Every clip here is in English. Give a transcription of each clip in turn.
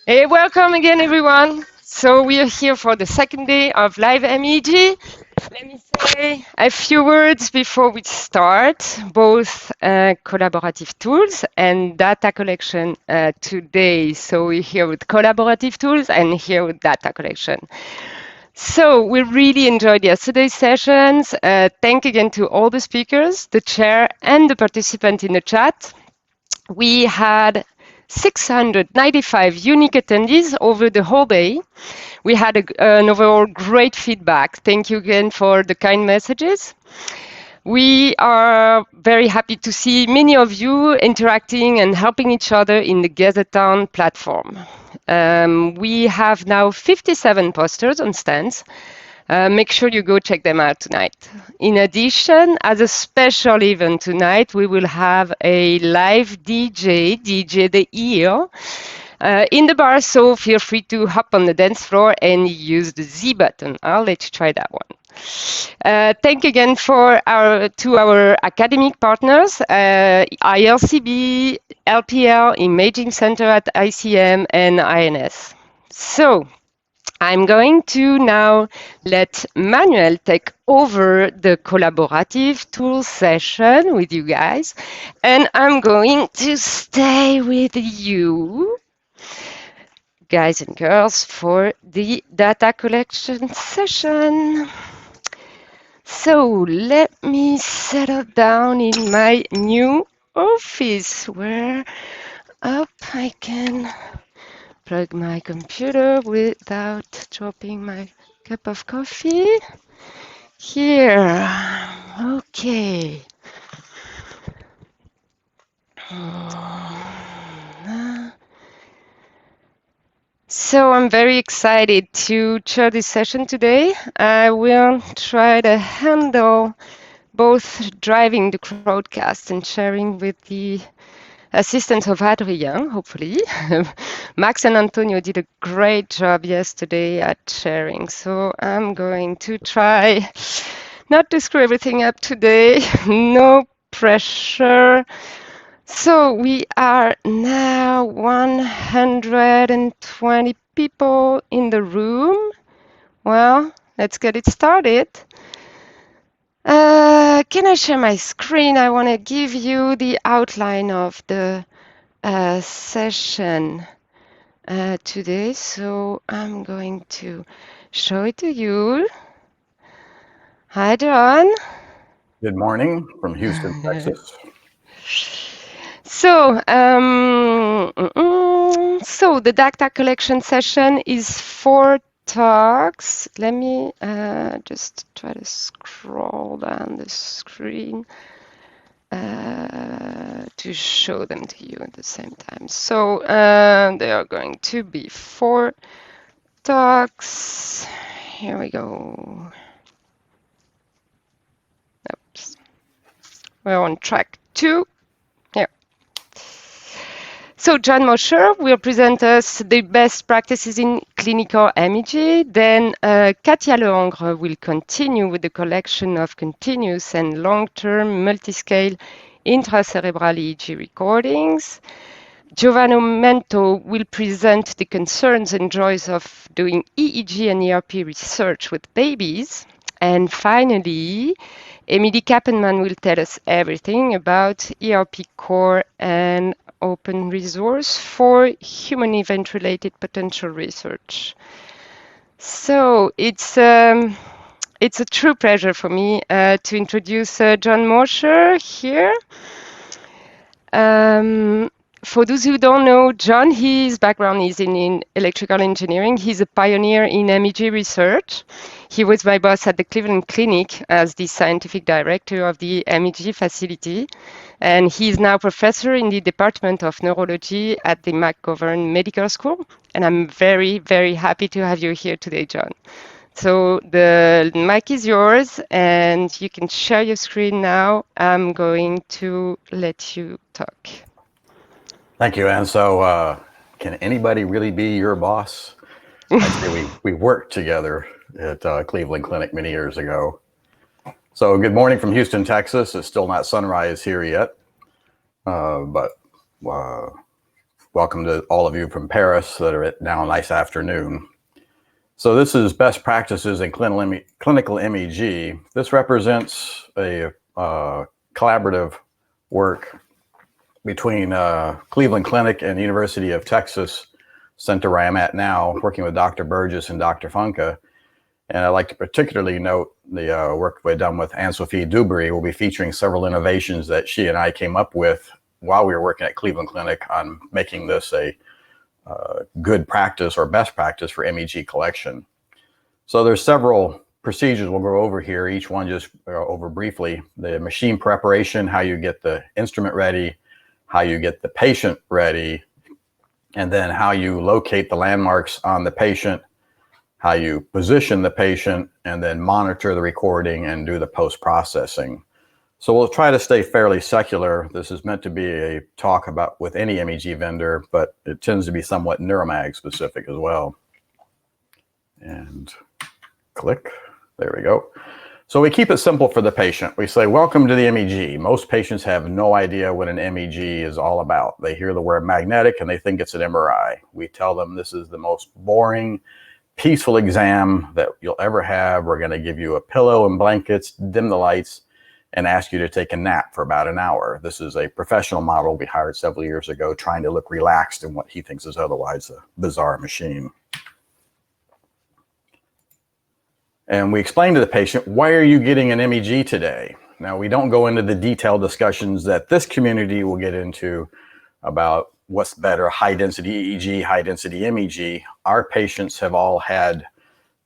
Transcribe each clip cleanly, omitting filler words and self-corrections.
Hey, welcome again, everyone. So we are here for the second day of LiveMEEG. Let me say a few words before we start, both collaborative tools and data collection today. So we're here with collaborative tools and here with data collection. So we really enjoyed yesterday's sessions. Thank again to all the speakers, the chair, and the participant in the chat. We had 695 unique attendees over the whole day. We had an overall great feedback. Thank you again for the kind messages. We are very happy to see many of you interacting and helping each other in the Gazetown platform. We have now 57 posters on stands. Make sure you go check them out tonight. In addition, as a special event tonight, we will have a live DJ the ear, in the bar, so feel free to hop on the dance floor and use the Z button. I'll let you try that one. Thank you again to our academic partners, ILCB, LPL, Imaging Center at ICM, and INS. So, I'm going to now let Manuel take over the collaborative tool session with you guys, and I'm going to stay with you, guys and girls, for the data collection session. So let me settle down in my new office where I can plug my computer without dropping my cup of coffee. Here, okay. So I'm very excited to chair this session today. I will try to handle both driving the broadcast and sharing with the assistance of Adrien, hopefully. Max and Antonio did a great job yesterday at sharing, so I'm going to try not to screw everything up today. No pressure. So we are now 120 people in the room. Well, let's get it started. Can I share my screen? I want to give you the outline of the session today. So I'm going to show it to you. Hi, John. Good morning from Houston, Texas. So, so the data collection session is 4 talks. Let me just try to scroll down the screen to show them to you at the same time. So they are going to be 4 talks. Here we go. Oops. We're on track 2. So John Mosher will present us the best practices in clinical MEG. Then Katia Lehongre will continue with the collection of continuous and long-term multiscale intracerebral EEG recordings. Giovanni Mento will present the concerns and joys of doing EEG and ERP research with babies. And finally, Emily Kappenman will tell us everything about ERP core and open resource for human event-related potential research. So it's a true pleasure for me to introduce John Mosher here. For those who don't know, John, his background is in electrical engineering. He's a pioneer in MEG research. He was my boss at the Cleveland Clinic as the scientific director of the MEG facility. And he's now professor in the Department of Neurology at the McGovern Medical School. And I'm very, very happy to have you here today, John. So the mic is yours, and you can share your screen now. I'm going to let you talk. Thank you, Anne. So Can anybody really be your boss? I'd say we worked together at Cleveland Clinic many years ago. So good morning from Houston, Texas. It's still not sunrise here yet, but welcome to all of you from Paris that are at now a nice afternoon. So this is best practices in clinical MEG. This represents a collaborative work between Cleveland Clinic and University of Texas Center where I'm at now, working with Dr. Burgess and Dr. Funke. And I'd like to particularly note the work we've done with Anne-Sophie Dubry. We'll be featuring several innovations that she and I came up with while we were working at Cleveland Clinic on making this a good practice or best practice for MEG collection. So there's several procedures we'll go over here, each one just over briefly. The machine preparation, how you get the instrument ready, how you get the patient ready, and then how you locate the landmarks on the patient, how you position the patient, and then monitor the recording and do the post-processing. So we'll try to stay fairly secular. This is meant to be a talk about with any MEG vendor, but it tends to be somewhat neuromag specific as well. And click, there we go. So we keep it simple for the patient. We say, welcome to the MEG. Most patients have no idea what an MEG is all about. They hear the word magnetic and they think it's an MRI. We tell them this is the most boring, peaceful exam that you'll ever have. We're going to give you a pillow and blankets, dim the lights, and ask you to take a nap for about an hour. This is a professional model we hired several years ago, trying to look relaxed in what he thinks is otherwise a bizarre machine. And we explain to the patient, why are you getting an MEG today? Now, we don't go into the detailed discussions that this community will get into about what's better, high-density EEG, high-density MEG. Our patients have all had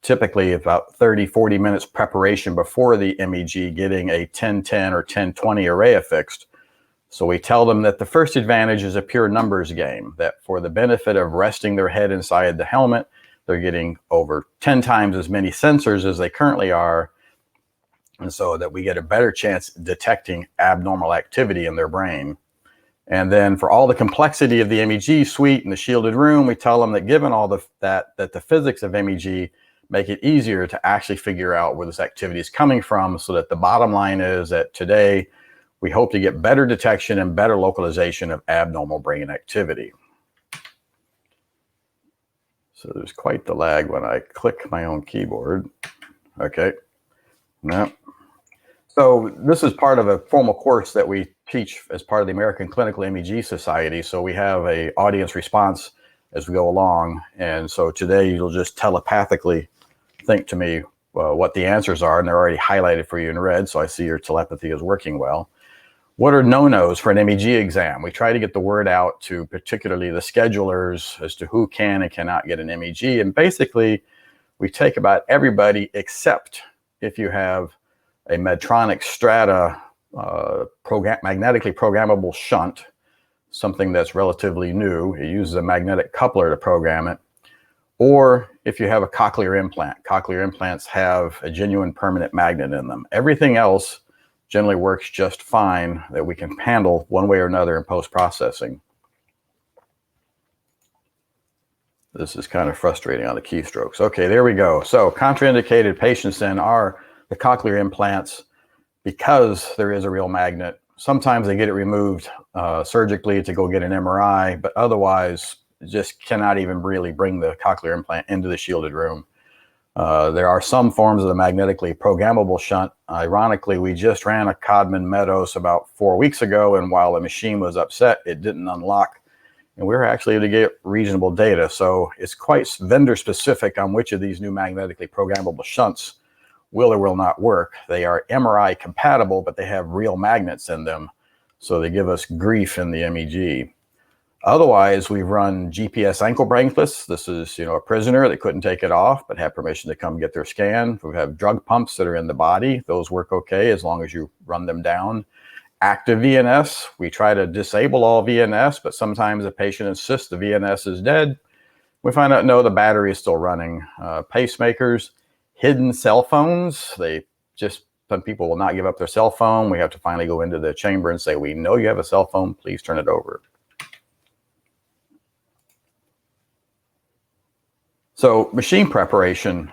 typically about 30, 40 minutes preparation before the MEG, getting a 1010 or 1020 array affixed. So we tell them that the first advantage is a pure numbers game, that for the benefit of resting their head inside the helmet, they're getting over 10 times as many sensors as they currently are, and so that we get a better chance detecting abnormal activity in their brain. And then for all the complexity of the MEG suite and the shielded room, we tell them that given all that the physics of MEG make it easier to actually figure out where this activity is coming from, so that the bottom line is that today we hope to get better detection and better localization of abnormal brain activity. So there's quite the lag when I click my own keyboard. Okay, no. So this is part of a formal course that we teach as part of the American Clinical MEG Society. So we have an audience response as we go along. And so today you'll just telepathically think to me what the answers are, and they're already highlighted for you in red. So I see your telepathy is working well. What are no-nos for an MEG exam? We try to get the word out to particularly the schedulers as to who can and cannot get an MEG. And basically, we take about everybody except if you have a Medtronic Strata magnetically programmable shunt, something that's relatively new. It uses a magnetic coupler to program it. Or if you have a cochlear implant. Cochlear implants have a genuine permanent magnet in them. Everything else generally works just fine that we can handle one way or another in post-processing. This is kind of frustrating on the keystrokes. Okay, there we go. So contraindicated patients then are the cochlear implants because there is a real magnet. Sometimes they get it removed surgically to go get an MRI, but otherwise just cannot even really bring the cochlear implant into the shielded room. There are some forms of the magnetically programmable shunt. Ironically, we just ran a Codman Meadows about 4 weeks ago, and while the machine was upset, it didn't unlock. And we were actually able to get reasonable data. So it's quite vendor specific on which of these new magnetically programmable shunts will or will not work. They are MRI compatible, but they have real magnets in them. So they give us grief in the MEG. Otherwise, we've run GPS ankle bracelets. This is, a prisoner that couldn't take it off, but had permission to come get their scan. We have drug pumps that are in the body. Those work okay as long as you run them down. Active VNS, we try to disable all VNS, but sometimes the patient insists the VNS is dead. We find out, no, the battery is still running. Pacemakers, hidden cell phones. Some people will not give up their cell phone. We have to finally go into the chamber and say, we know you have a cell phone, please turn it over. So machine preparation.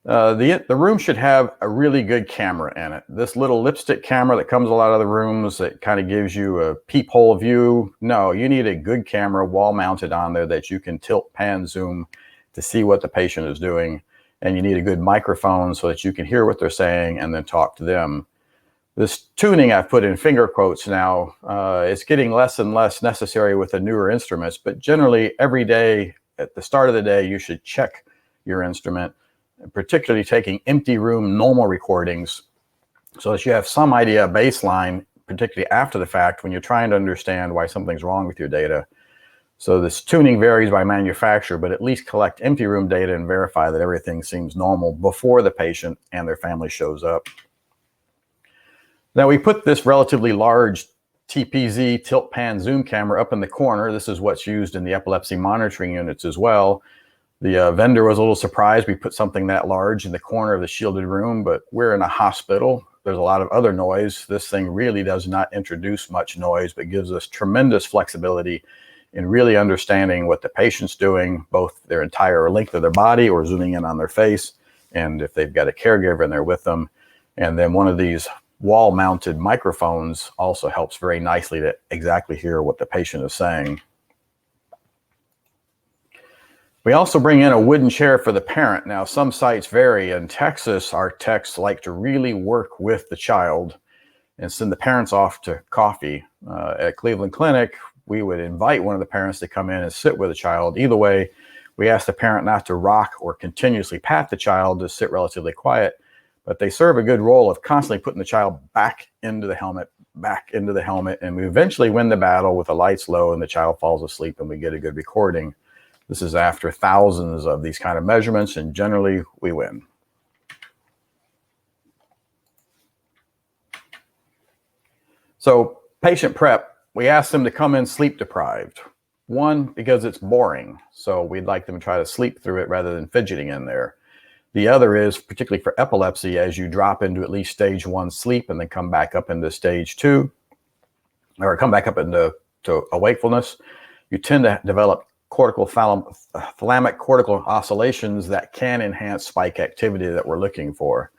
The room should have a really good camera in it. This little lipstick camera that comes in a lot of the rooms that kind of gives you a peephole view. No, you need a good camera wall mounted on there that you can tilt, pan, zoom to see what the patient is doing. And you need a good microphone so that you can hear what they're saying and then talk to them. This tuning I've put in finger quotes now, it's getting less and less necessary with the newer instruments, but generally every day at the start of the day, you should check your instrument, particularly taking empty room normal recordings so that you have some idea, a baseline, particularly after the fact when you're trying to understand why something's wrong with your data. So this tuning varies by manufacturer, but at least collect empty room data and verify that everything seems normal before the patient and their family shows up. Now we put this relatively large TPZ, tilt pan zoom camera, up in the corner. This is what's used in the epilepsy monitoring units as well. The vendor was a little surprised we put something that large in the corner of the shielded room, but we're in a hospital. There's a lot of other noise. This thing really does not introduce much noise, but gives us tremendous flexibility in really understanding what the patient's doing, both their entire length of their body or zooming in on their face, and if they've got a caregiver in there with them. And then one of these wall-mounted microphones also helps very nicely to exactly hear what the patient is saying. We also bring in a wooden chair for the parent. Now, some sites vary. In Texas, our techs like to really work with the child and send the parents off to coffee. At Cleveland Clinic, we would invite one of the parents to come in and sit with the child. Either way, we ask the parent not to rock or continuously pat the child, to sit relatively quiet, but they serve a good role of constantly putting the child back into the helmet, and we eventually win the battle with the lights low and the child falls asleep and we get a good recording. This is after thousands of these kind of measurements, and generally we win. So patient prep, we ask them to come in sleep deprived. One, because it's boring, so we'd like them to try to sleep through it rather than fidgeting in there. The other is, particularly for epilepsy, as you drop into at least stage 1 sleep and then come back up into stage 2, or come back up into a wakefulness, you tend to develop thalamic cortical oscillations that can enhance spike activity that we're looking for.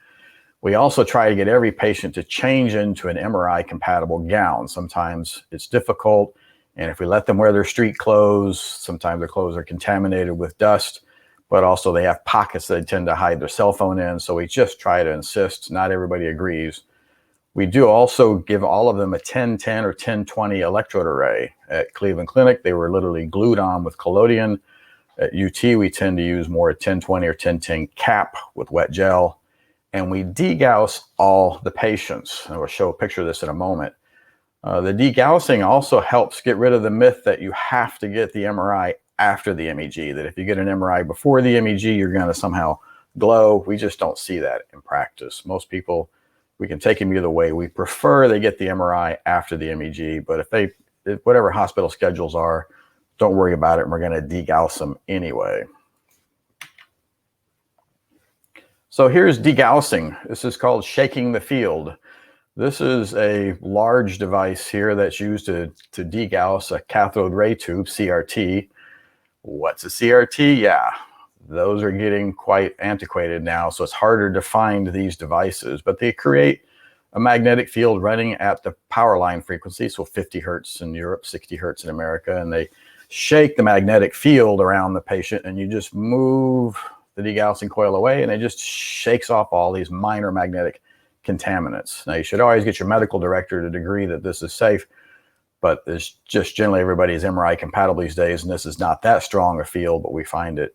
We also try to get every patient to change into an MRI compatible gown. Sometimes it's difficult, and if we let them wear their street clothes, sometimes their clothes are contaminated with dust, but also they have pockets that they tend to hide their cell phone in. So we just try to insist. Not everybody agrees. We do also give all of them a 1010 or 1020 electrode array. At Cleveland Clinic, they were literally glued on with collodion. At UT, we tend to use more 1020 or 1010 cap with wet gel. And we degauss all the patients. And we'll show a picture of this in a moment. The degaussing also helps get rid of the myth that you have to get the MRI after the MEG, that if you get an MRI before the MEG, you're going to somehow glow. We just don't see that in practice. Most people, we can take them either way. We prefer they get the MRI after the MEG, but if whatever hospital schedules are, don't worry about it. And we're going to degauss them anyway. So here's degaussing. This is called shaking the field. This is a large device here that's used to degauss a cathode ray tube, CRT. What's a CRT? Yeah, those are getting quite antiquated now, so it's harder to find these devices, but they create a magnetic field running at the power line frequency, so 50 hertz in Europe, 60 hertz in America, and they shake the magnetic field around the patient, and you just move the degaussing coil away, and it just shakes off all these minor magnetic contaminants. Now, you should always get your medical director to agree that this is safe, but it's just generally everybody's MRI compatible these days, and this is not that strong a field, but we find it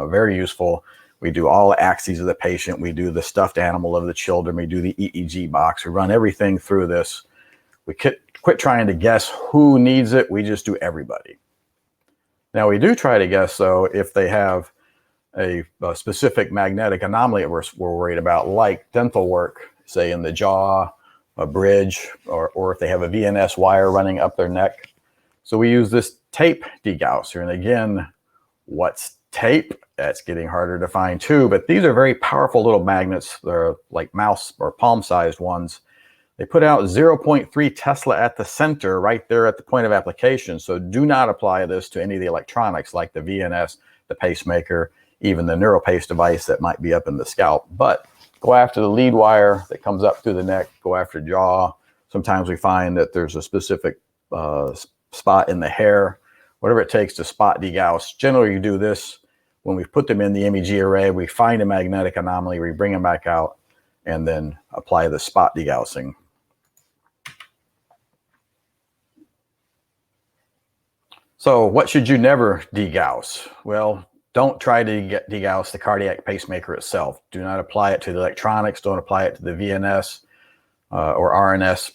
very useful. We do all axes of the patient. We do the stuffed animal of the children. We do the EEG box. We run everything through this. We quit trying to guess who needs it. We just do everybody. Now, we do try to guess, though, if they have a specific magnetic anomaly that we're worried about, like dental work, say in the jaw, a bridge, or if they have a VNS wire running up their neck. So we use this tape degausser. And again, what's tape? That's getting harder to find too, but these are very powerful little magnets. They're like mouse or palm-sized ones. They put out 0.3 Tesla at the center, right there at the point of application. So do not apply this to any of the electronics like the VNS, the pacemaker, even the NeuroPace device that might be up in the scalp. But go after the lead wire that comes up through the neck, go after jaw. Sometimes we find that there's a specific spot in the hair, whatever it takes to spot degauss. Generally, you do this when we put them in the MEG array, we find a magnetic anomaly, we bring them back out, and then apply the spot degaussing. So what should you never degauss? Well, don't try to degauss the cardiac pacemaker itself. Do not apply it to the electronics. Don't apply it to the VNS or RNS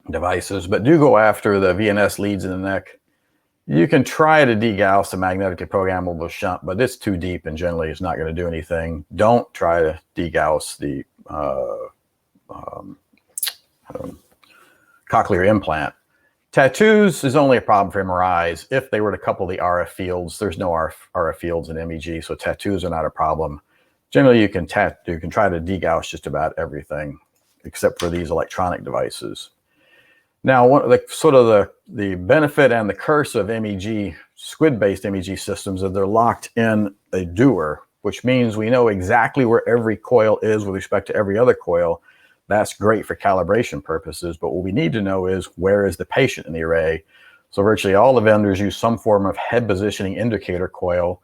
devices, but do go after the VNS leads in the neck. You can try to degauss the magnetically programmable shunt, but it's too deep and generally it's not going to do anything. Don't try to degauss the cochlear implant. Tattoos is only a problem for MRIs if they were to couple the RF fields. There's no RF fields in MEG, so tattoos are not a problem. Generally, you can try to degauss just about everything except for these electronic devices. Now, one of the benefit and the curse of MEG, squid-based MEG systems, is they're locked in a dewar, which means we know exactly where every coil is with respect to every other coil. That's great for calibration purposes, but what we need to know is where is the patient in the array. So virtually all the vendors use some form of head positioning indicator coil.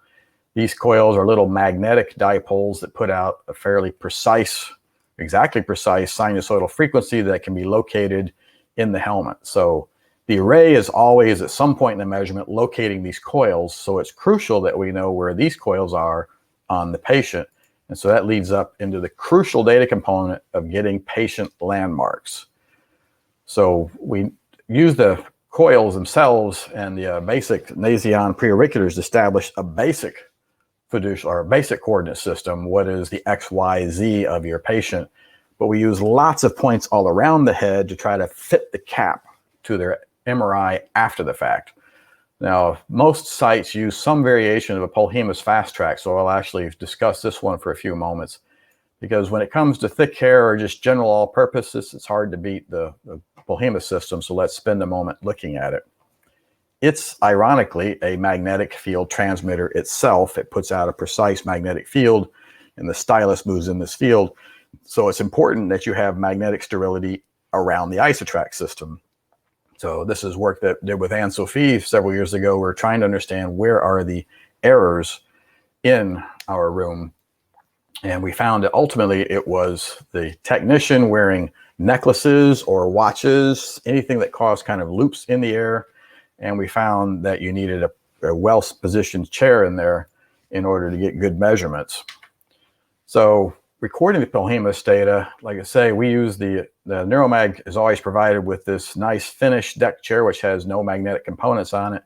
These coils are little magnetic dipoles that put out a fairly precise, exactly precise sinusoidal frequency that can be located in the helmet. So the array is always at some point in the measurement locating these coils. So it's crucial that we know where these coils are on the patient. And so that leads up into the crucial data component of getting patient landmarks. So we use the coils themselves and the basic Nasion preauriculars to establish a basic fiducial or a basic coordinate system. What is the X, Y, Z of your patient? But we use lots of points all around the head to try to fit the cap to their MRI after the fact. Now, most sites use some variation of a Polhemus fast track, so I'll actually discuss this one for a few moments, because when it comes to thick hair or just general all purposes, it's hard to beat the Polhemus system, so let's spend a moment looking at it. It's ironically a magnetic field transmitter itself. It puts out a precise magnetic field, and the stylus moves in this field. So it's important that you have magnetic sterility around the isotrack system. So this is work that did with Anne-Sophie several years ago. We're trying to understand where are the errors in our room. And we found that ultimately it was the technician wearing necklaces or watches, anything that caused kind of loops in the air. And we found that you needed a well-positioned chair in there in order to get good measurements. So recording the Polhemus data, like I say, we use the Neuromag is always provided with this nice finished deck chair, which has no magnetic components on it.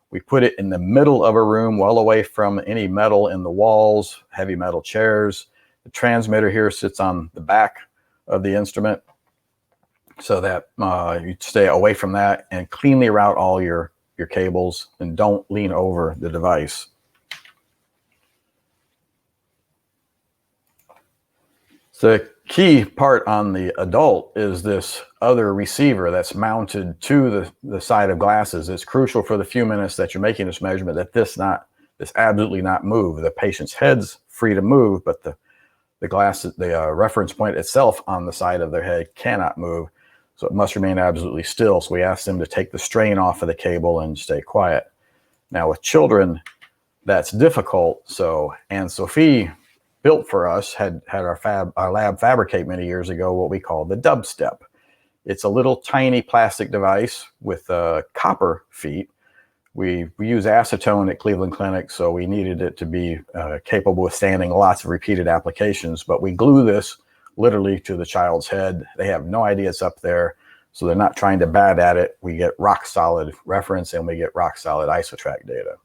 We put it in the middle of a room, well away from any metal in the walls, heavy metal chairs. The transmitter here sits on the back of the instrument so that you stay away from that and cleanly route all your cables and don't lean over the device. The key part on the adult is this other receiver that's mounted to the side of glasses. It's crucial for the few minutes that you're making this measurement that this absolutely not move. The patient's head's free to move, but the reference point itself on the side of their head cannot move. So it must remain absolutely still. So we ask them to take the strain off of the cable and stay quiet. Now with children, that's difficult. So Anne-Sophie built for us, had our lab fabricate many years ago what we call the dubstep. It's a little tiny plastic device with copper feet. We use acetone at Cleveland Clinic, so we needed it to be capable of standing lots of repeated applications, but we glue this literally to the child's head. They have no idea it's up there, so they're not trying to bat at it. We get rock solid reference and we get rock solid isotrack data.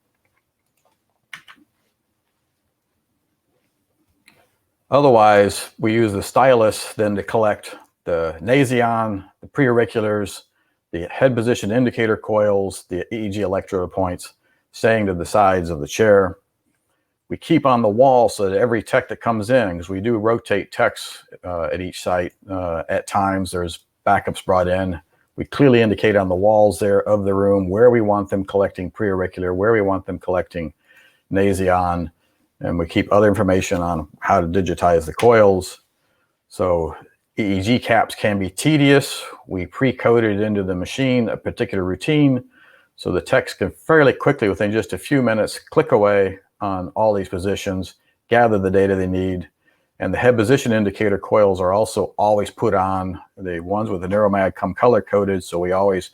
Otherwise, we use the stylus then to collect the Nasion, the preauriculars, the head position indicator coils, the EEG electrode points, staying to the sides of the chair. We keep on the wall so that every tech that comes in, because we do rotate techs at each site, at times there's backups brought in. We clearly indicate on the walls there of the room where we want them collecting preauricular, where we want them collecting Nasion, And we keep other information on how to digitize the coils. So EEG caps can be tedious. We pre-coded into the machine a particular routine, so the techs can fairly quickly, within just a few minutes, click away on all these positions, gather the data they need. And the head position indicator coils are also always put on. The ones with the NeuroMag come color-coded, so we always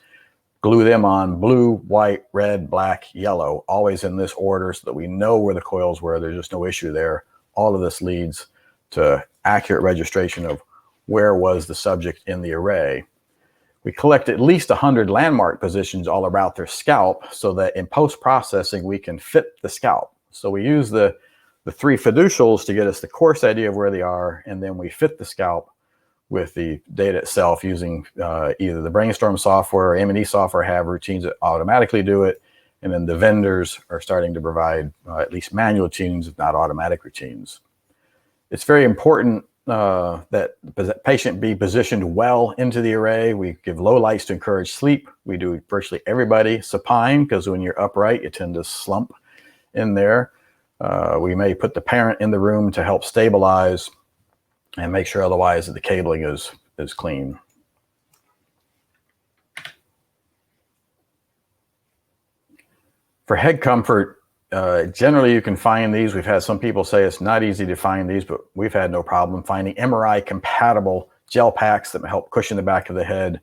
glue them on blue, white, red, black, yellow, always in this order so that we know where the coils were. There's just no issue there. All of this leads to accurate registration of where was the subject in the array. We collect at least 100 landmark positions all about their scalp so that in post-processing we can fit the scalp. So we use the three fiducials to get us the coarse idea of where they are, and then we fit the scalp with the data itself using either the Brainstorm software or M&E software have routines that automatically do it, and then the vendors are starting to provide at least manual routines, if not automatic routines. It's very important that the patient be positioned well into the array. We give low lights to encourage sleep. We do virtually everybody supine, because when you're upright, you tend to slump in there. We may put the parent in the room to help stabilize and make sure otherwise that the cabling is clean. For head comfort, generally you can find these. We've had some people say it's not easy to find these, but we've had no problem finding MRI compatible gel packs that help cushion the back of the head.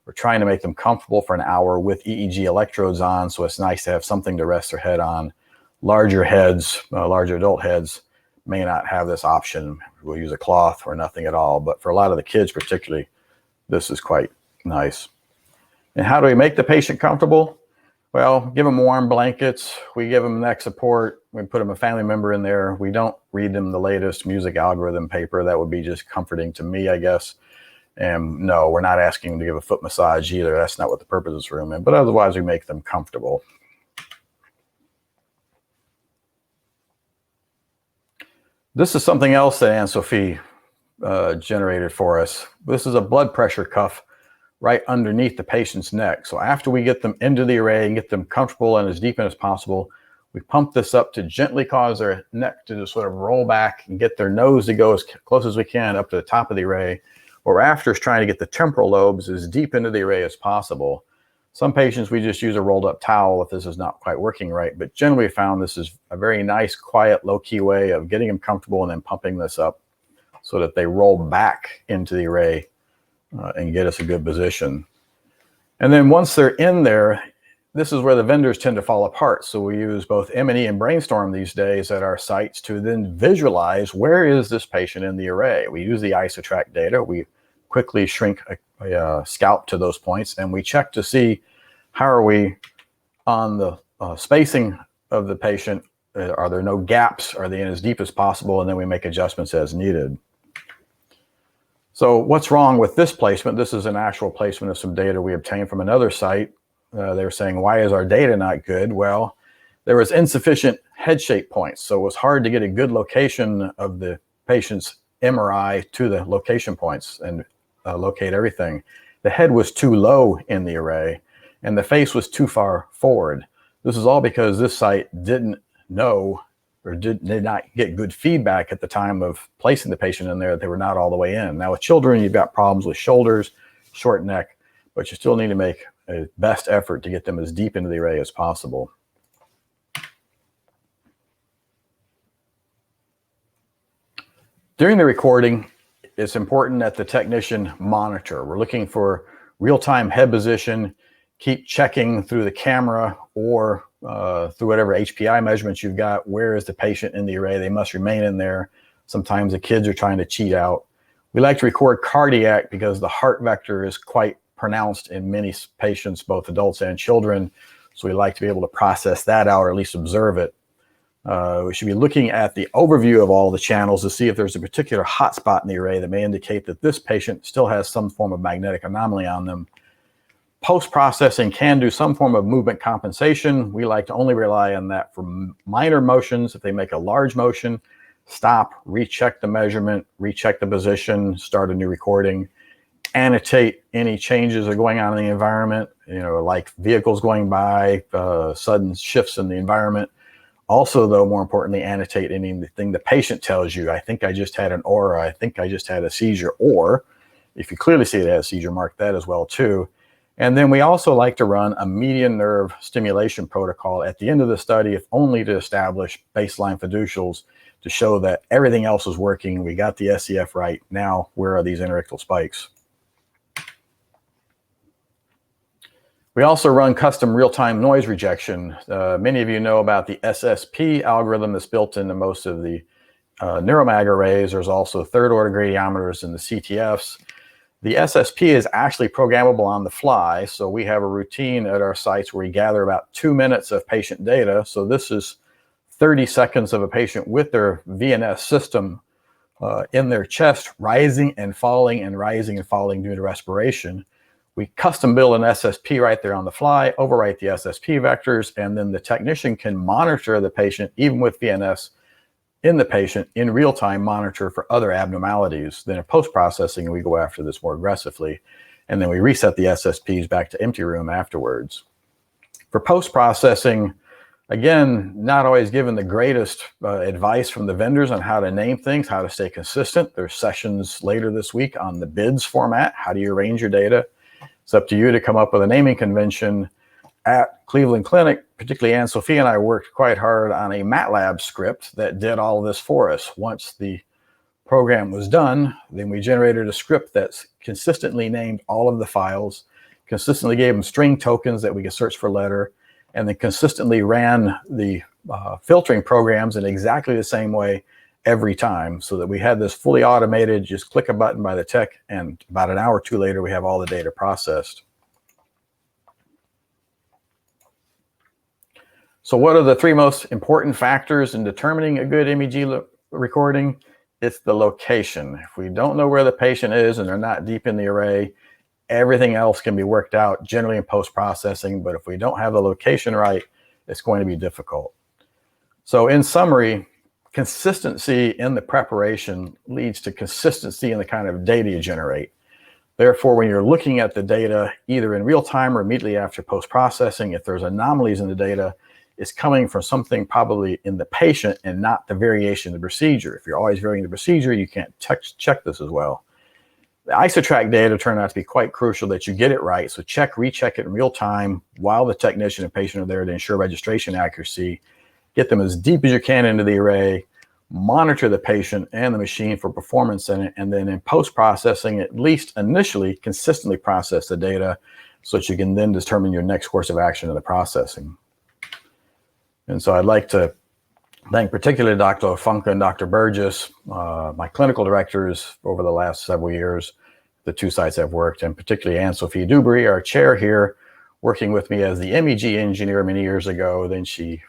We're trying to make them comfortable for an hour with EEG electrodes on, so it's nice to have something to rest their head on. Larger heads, larger adult heads, may not have this option. We'll use a cloth or nothing at all, but for a lot of the kids particularly, this is quite nice. And how do we make the patient comfortable? Well, give them warm blankets. We give them neck support. We put them a family member in there. We don't read them the latest music algorithm paper. That would be just comforting to me, I guess. And no, we're not asking them to give a foot massage either. That's not what the purpose of this room is. But otherwise, we make them comfortable. This is something else that Anne-Sophie generated for us. This is a blood pressure cuff right underneath the patient's neck. So after we get them into the array and get them comfortable and as deep in as possible, we pump this up to gently cause their neck to just sort of roll back and get their nose to go as close as we can up to the top of the array. What we're after is trying to get the temporal lobes as deep into the array as possible. Some patients, we just use a rolled up towel if this is not quite working right, but generally we found this is a very nice, quiet, low-key way of getting them comfortable and then pumping this up so that they roll back into the array and get us a good position. And then once they're in there, this is where the vendors tend to fall apart. So we use both M&E and Brainstorm these days at our sites to then visualize where is this patient in the array. We use the isotrack data. We quickly shrink a scalp to those points, and we check to see how are we on the spacing of the patient. Are there no gaps? Are they in as deep as possible? And then we make adjustments as needed. So what's wrong with this placement? This is an actual placement of some data we obtained from another site. They were saying, why is our data not good? Well, there was insufficient head shape points. So it was hard to get a good location of the patient's MRI to the location points and locate everything. The head was too low in the array and the face was too far forward. This is all because this site didn't know or did not get good feedback at the time of placing the patient in there. They were not all the way in. Now with children, you've got problems with shoulders, short neck, but you still need to make a best effort to get them as deep into the array as possible. During the recording, it's important that the technician monitor. We're looking for real-time head position, keep checking through the camera or through whatever HPI measurements you've got. Where is the patient in the array? They must remain in there. Sometimes the kids are trying to cheat out. We like to record cardiac because the heart vector is quite pronounced in many patients, both adults and children. So we like to be able to process that out or at least observe it. We should be looking at the overview of all the channels to see if there's a particular hotspot in the array that may indicate that this patient still has some form of magnetic anomaly on them. Post-processing can do some form of movement compensation. We like to only rely on that for minor motions. If they make a large motion, stop, recheck the measurement, recheck the position, start a new recording, annotate any changes that are going on in the environment, like vehicles going by, sudden shifts in the environment. Also, though, more importantly, annotate anything the patient tells you. I think I just had an aura. I think I just had a seizure. Or if you clearly see it as a seizure, mark that as well, too. And then we also like to run a median nerve stimulation protocol at the end of the study, if only to establish baseline fiducials to show that everything else is working. We got the SCF right. Now, where are these interictal spikes? We also run custom real-time noise rejection. Many of you know about the SSP algorithm that's built into most of the neuromag arrays. There's also third-order gradiometers in the CTFs. The SSP is actually programmable on the fly, so we have a routine at our sites where we gather about 2 minutes of patient data. So this is 30 seconds of a patient with their VNS system in their chest, rising and falling and rising and falling due to respiration. We custom build an SSP right there on the fly, overwrite the SSP vectors, and then the technician can monitor the patient, even with VNS in the patient, in real time, monitor for other abnormalities. Then in post-processing, we go after this more aggressively, and then we reset the SSPs back to empty room afterwards. For post-processing, again, not always given the greatest advice from the vendors on how to name things, how to stay consistent. There's sessions later this week on the BIDS format. How do you arrange your data? It's up to you to come up with a naming convention. At Cleveland Clinic, particularly Anne-Sophie and I worked quite hard on a MATLAB script that did all of this for us. Once the program was done, then we generated a script that's consistently named all of the files, consistently gave them string tokens that we could search for letter, and then consistently ran the filtering programs in exactly the same way every time, so that we had this fully automated, just click a button by the tech, and about an hour or two later, we have all the data processed. So what are the three most important factors in determining a good MEG recording? It's the location. If we don't know where the patient is and they're not deep in the array, everything else can be worked out generally in post-processing, but if we don't have the location right, it's going to be difficult. So in summary, consistency in the preparation leads to consistency in the kind of data you generate. Therefore, when you're looking at the data, either in real time or immediately after post-processing, if there's anomalies in the data, it's coming from something probably in the patient and not the variation of the procedure. If you're always varying the procedure, you can't check this as well. The isotrack data turn out to be quite crucial that you get it right. So check, recheck it in real time while the technician and patient are there to ensure registration accuracy. Get them as deep as you can into the array, monitor the patient and the machine for performance in it, and then in post-processing, at least initially, consistently process the data so that you can then determine your next course of action in the processing. And so I'd like to thank particularly Dr. Funke and Dr. Burgess, my clinical directors over the last several years, the two sites I've worked, and particularly Anne-Sophie Dubry, our chair here, working with me as the MEG engineer many years ago. Then she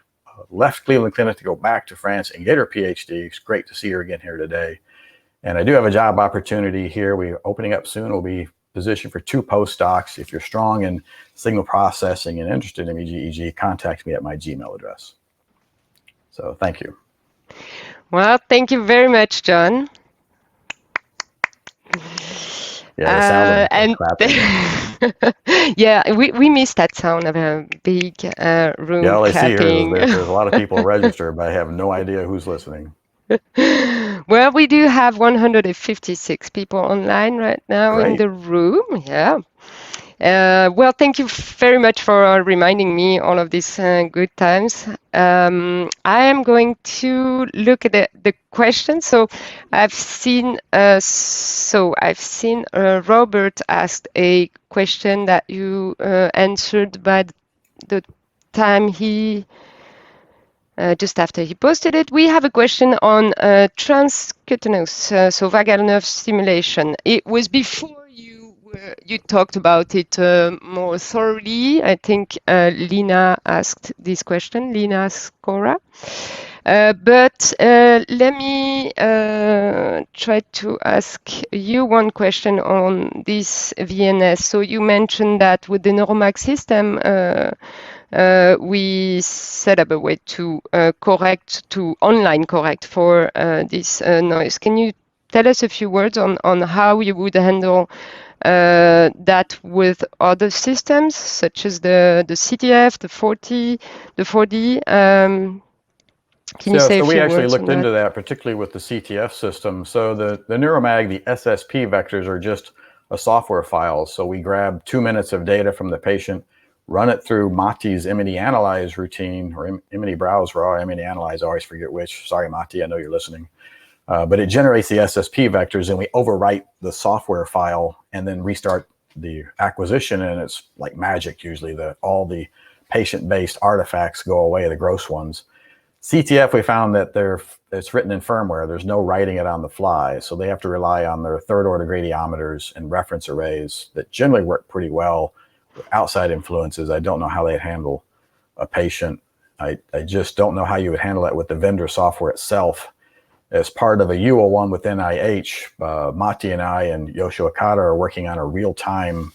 left Cleveland Clinic to go back to France and get her PhD. It's great to see her again here today. And I do have a job opportunity here. We're opening up soon. We'll be positioned for 2 postdocs. If you're strong in signal processing and interested in MEG, contact me at my Gmail address. So thank you. Well, thank you very much, John. Yeah, the sound of clapping. Yeah, we missed that sound of a big room Yeah, all I clapping. see here is that there's a lot of people registered, but I have no idea who's listening. Well, we do have 156 people online right now in the room. Yeah. Well, thank you very much for reminding me all of these good times. I am going to look at the questions. So I've seen Robert asked a question that you answered by the time he just after he posted it. We have a question on transcutaneous, so vagal nerve stimulation. It was before you talked about it more thoroughly. I think Lina asked this question, Lina Scora. But let me try to ask you one question on this VNS. So you mentioned that with the Neuromag system, we set up a way to online correct for this noise. Can you tell us a few words on how you would handle that with other systems such as the CTF, the 4D? Can you say a we few actually words looked on into that? that, particularly with the CTF system. So the NeuroMag, the SSP vectors are just a software file. So we grab 2 minutes of data from the patient, run it through Mati's MNE Analyze routine, or MNE Browse Raw, MNE Analyze, I always forget which. Sorry, Mati, I know you're listening. But it generates the SSP vectors, and we overwrite the software file and then restart the acquisition, and it's like magic usually. All the patient-based artifacts go away, the gross ones. CTF, we found that it's written in firmware. There's no writing it on the fly, so they have to rely on their third-order gradiometers and reference arrays that generally work pretty well with outside influences. I don't know how they'd handle a patient. I just don't know how you would handle it with the vendor software itself. As part of a UO1 with NIH, Mati and I and Yoshio Okada are working on a real-time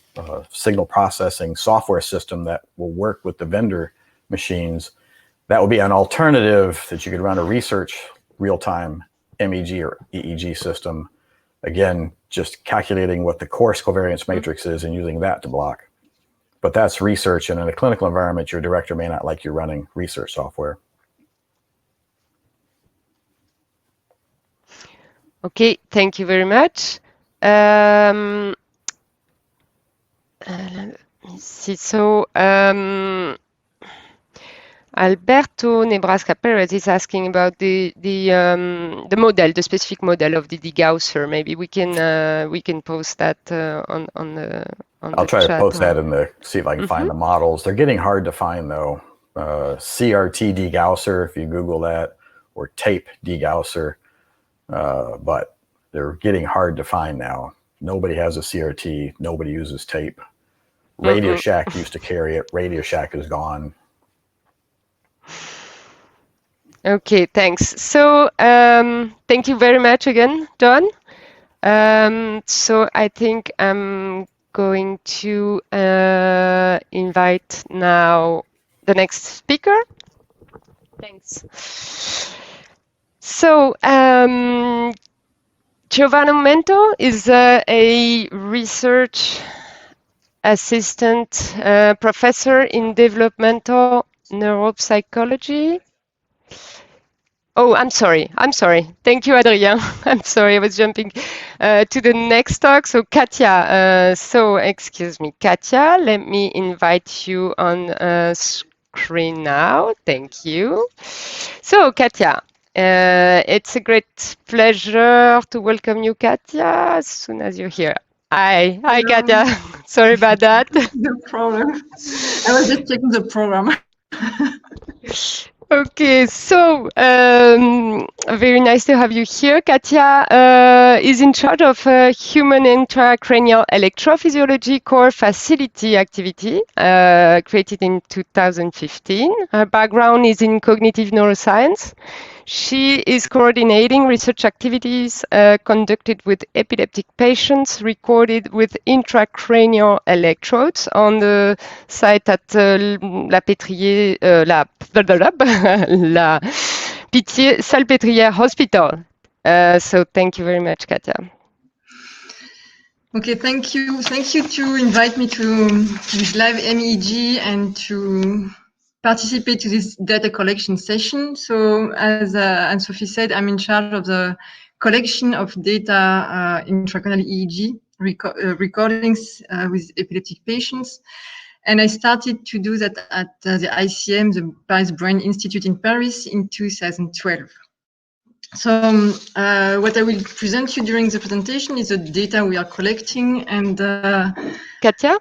signal processing software system that will work with the vendor machines. That would be an alternative that you could run a research real-time MEG or EEG system. Again, just calculating what the coarse covariance matrix is and using that to block. But that's research, and in a clinical environment, your director may not like you running research software. Okay, thank you very much. Let me see. So Alberto Nebraska Perez is asking about the model, the specific model of the degausser. Maybe we can post that on the I'll try chat. to post that in the, see if I can find the models. They're getting hard to find though. CRT degausser, if you Google that, or tape degausser, but they're getting hard to find now. Nobody has a CRT. Nobody uses tape. Radio Shack used to carry it. Radio Shack is gone. Okay, thanks. So thank you very much again, John. So I think I'm going to invite now the next speaker. Thanks. So Giovanni Mento is a research assistant professor in developmental neuropsychology. Oh, I'm sorry. Thank you, Adrien. I'm sorry, I was jumping to the next talk. So Katja, excuse me, Katja, let me invite you on screen now. Thank you. So Katja, it's a great pleasure to welcome you, Katja, as soon as you're here. Hi, Katja. Sorry about that. No problem. I was just checking the program. Okay, so very nice to have you here. Katja is in charge of human intracranial electrophysiology core facility activity created in 2015. Her background is in cognitive neuroscience. She is coordinating research activities conducted with epileptic patients recorded with intracranial electrodes on the site at La Pitié-Salpêtrière Hospital. So thank you very much, Katja. Okay, thank you. Thank you to invite me to this LiveMEEG and to participate to this data collection session. So as Anne-Sophie said, I'm in charge of the collection of data intracranial EEG recordings with epileptic patients. And I started to do that at the ICM, the Paris Brain Institute in Paris in 2012. So what I will present you during the presentation is the data we are collecting and Katja?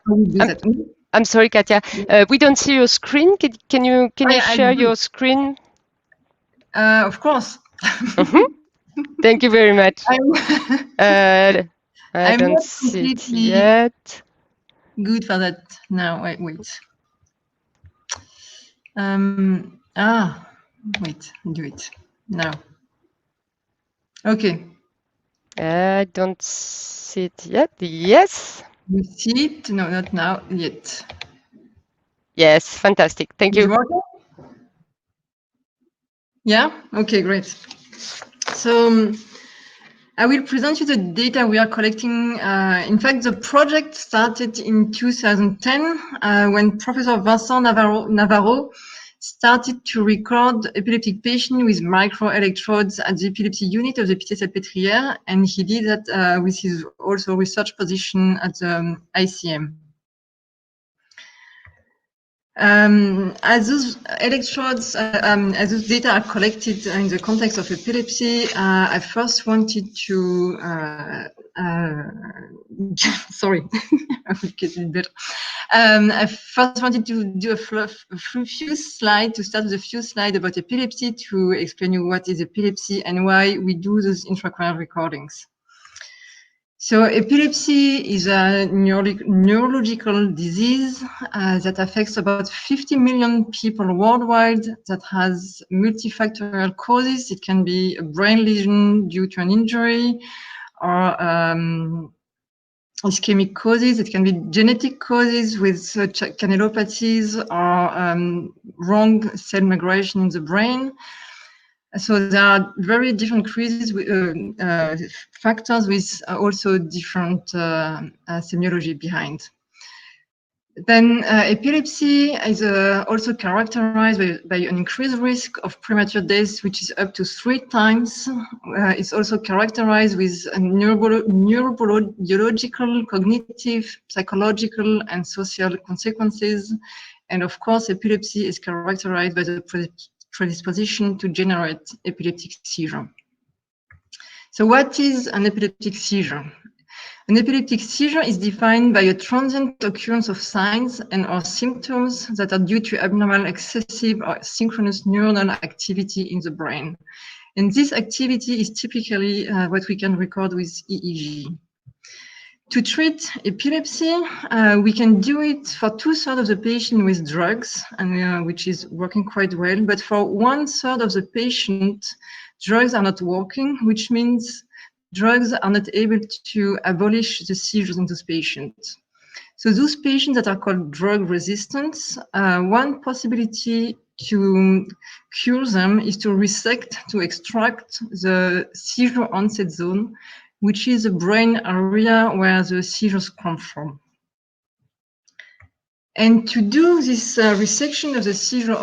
I'm sorry, Katja. We don't see your screen. Can you share your screen? Of course. Thank you very much. I don't not see it yet. Good for that. Now, wait. Wait, do it now. Okay. I don't see it yet. Yes. You see it? No, not now yet. Yes, fantastic. Thank you. Yeah? Okay, great. So I will present you the data we are collecting. In fact, the project started in 2010 when Professor Vincent Navarro started to record epileptic patients with microelectrodes at the epilepsy unit of the Pitié-Salpêtrière, and he did that with his also research position at the ICM. As those electrodes, as those data are collected in the context of epilepsy, I first wanted to, sorry, I will get it better. I first wanted to do a few slides, to start with a few slides about epilepsy, to explain you what is epilepsy and why we do those intracranial recordings. So epilepsy is a neurological disease that affects about 50 million people worldwide, that has multifactorial causes. It can be a brain lesion due to an injury, or ischemic causes. It can be genetic causes with canalopathies or wrong cell migration in the brain. So there are very different causes, factors with also different semiology behind. Then epilepsy is also characterized by an increased risk of premature death, which is up to 3 times. It's also characterized with neurobiological, cognitive, psychological, and social consequences. And of course, epilepsy is characterized by the predisposition to generate epileptic seizure. So what is an epileptic seizure? An epileptic seizure is defined by a transient occurrence of signs and or symptoms that are due to abnormal, excessive, or synchronous neuronal activity in the brain. And this activity is typically what we can record with EEG. To treat epilepsy, we can do it for 2/3 of the patient with drugs, and which is working quite well. But for 1/3 of the patient, drugs are not working, which means drugs are not able to abolish the seizures in those patients. So those patients that are called drug resistant, one possibility to cure them is to resect, to extract the seizure onset zone, which is the brain area where the seizures come from. And to do this resection of the seizure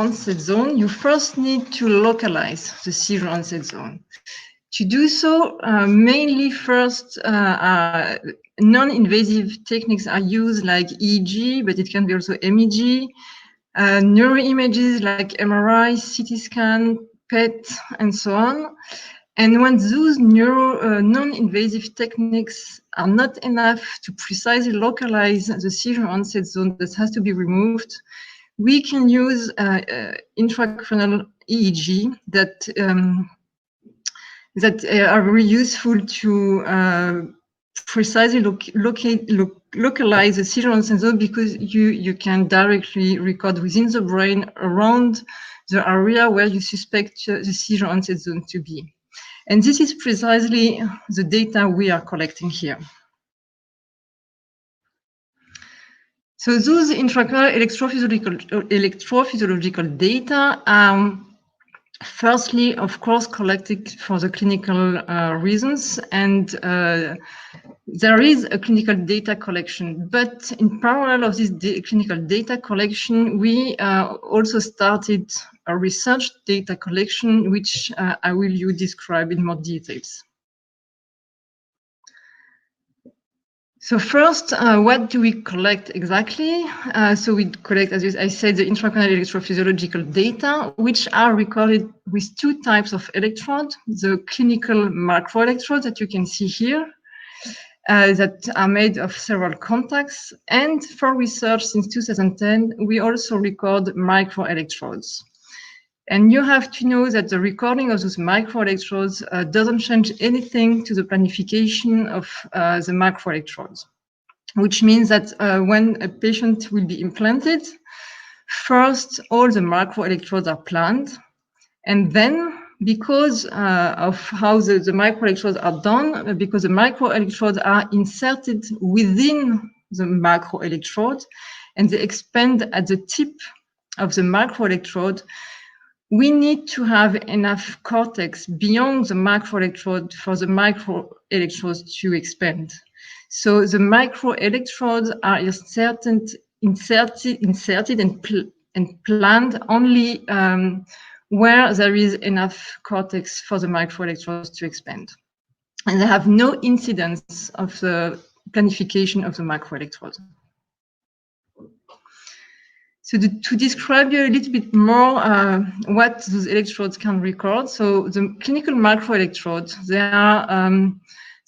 onset zone, you first need to localize the seizure onset zone. To do so, mainly first, non-invasive techniques are used like EEG, but it can be also MEG, neuroimages like MRI, CT scan, PET, and so on. And when those non-invasive techniques are not enough to precisely localize the seizure onset zone that has to be removed, we can use intracranial EEG that are very useful to precisely localize the seizure onset zone, because you can directly record within the brain around the area where you suspect the seizure onset zone to be. And this is precisely the data we are collecting here. So those intracranial electrophysiological data are firstly, of course, collected for the clinical reasons, and there is a clinical data collection. But in parallel of this clinical data collection, we also started a research data collection, which I will describe in more details. So first, what do we collect exactly? So we collect, as I said, the intracranial electrophysiological data, which are recorded with 2 types of electrode: the clinical macroelectrodes that you can see here, that are made of several contacts. And for research since 2010, we also record microelectrodes. And you have to know that the recording of those microelectrodes doesn't change anything to the planification of the macroelectrodes, which means that when a patient will be implanted, first all the macroelectrodes are planned, and then because of how the microelectrodes are done, because the microelectrodes are inserted within the macroelectrode and they expand at the tip of the macroelectrode, we need to have enough cortex beyond the macroelectrode for the microelectrodes to expand. So the microelectrodes are inserted and planned only where there is enough cortex for the microelectrodes to expand. And they have no incidence of the planification of the microelectrode. So to describe you a little bit more what those electrodes can record, so the clinical microelectrodes,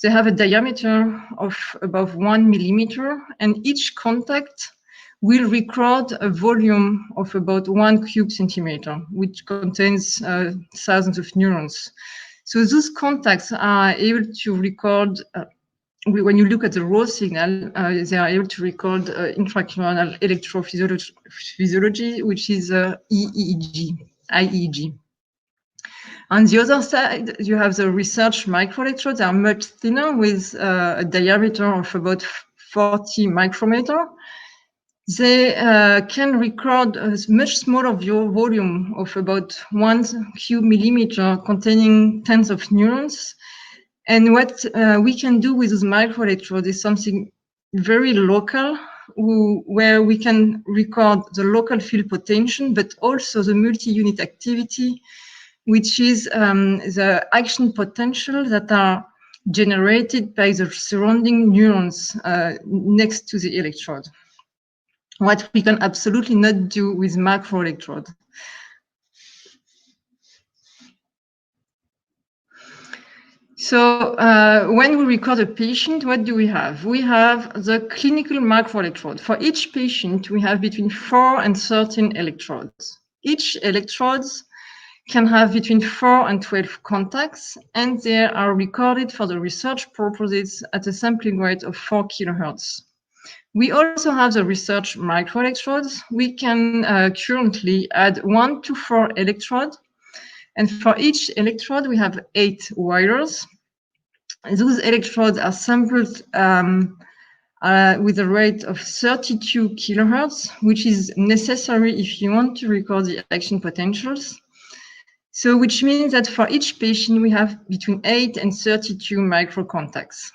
they have a diameter of above 1 millimeter, and each contact will record a volume of about 1 cubic centimeter, which contains thousands of neurons. So those contacts are able to record when you look at the raw signal, they are able to record intracranial electrophysiology, which is IEEG. On the other side, you have the research microelectrodes. They are much thinner with a diameter of about 40 micrometer. They can record a much smaller volume of about 1 cubic millimeter containing tens of neurons. And what we can do with those microelectrodes is something very local, where we can record the local field potential, but also the multi-unit activity, which is the action potential that are generated by the surrounding neurons next to the electrode. What we can absolutely not do with macroelectrode. So when we record a patient, what do we have? We have the clinical microelectrode. For each patient, we have between 4 and 13 electrodes. Each electrodes can have between 4 and 12 contacts, and they are recorded for the research purposes at a sampling rate of 4 kilohertz. We also have the research microelectrodes. We can currently add 1 to 4 electrodes. And for each electrode, we have 8 wires. Those electrodes are sampled with a rate of 32 kilohertz, which is necessary if you want to record the action potentials. So which means that for each patient, we have between 8 and 32 microcontacts.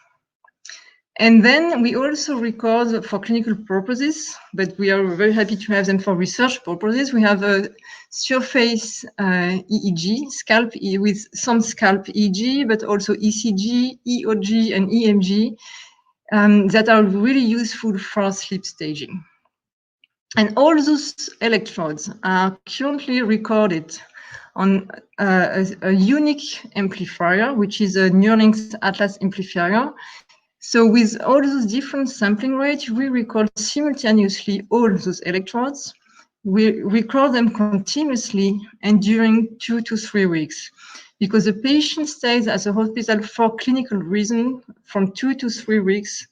And then we also record for clinical purposes, but we are very happy to have them for research purposes. We have a surface EEG, scalp with some scalp EEG, but also ECG, EOG, and EMG that are really useful for sleep staging. And all those electrodes are currently recorded on a unique amplifier, which is a Neuralink Atlas amplifier. So with all those different sampling rates, we record simultaneously all those electrodes. We record them continuously and during 2 to 3 weeks, because the patient stays at the hospital for clinical reason from 2 to 3 weeks,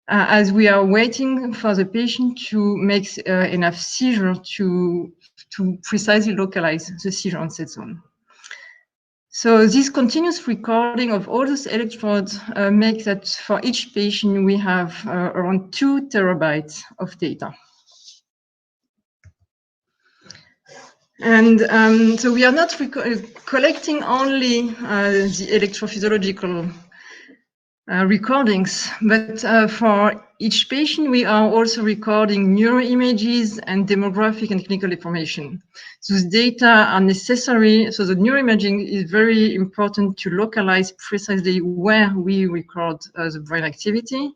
as we are waiting for the patient to make enough seizure to precisely localize the seizure onset zone. So this continuous recording of all those electrodes makes that for each patient we have around 2 terabytes of data. And so we are not collecting only the electrophysiological recordings, but for each patient, we are also recording neuroimages and demographic and clinical information. Those data are necessary, so the neuroimaging is very important to localize precisely where we record the brain activity.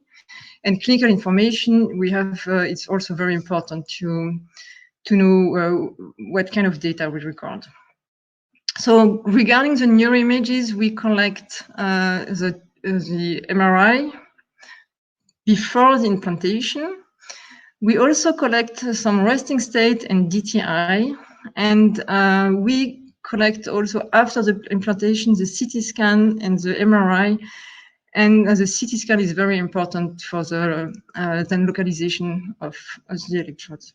And clinical information, we have, it's also very important to know what kind of data we record. So regarding the neuroimages, we collect the MRI before the implantation. We also collect some resting state and DTI, and we collect also after the implantation the CT scan and the MRI, and the CT scan is very important for the then localization of the electrodes.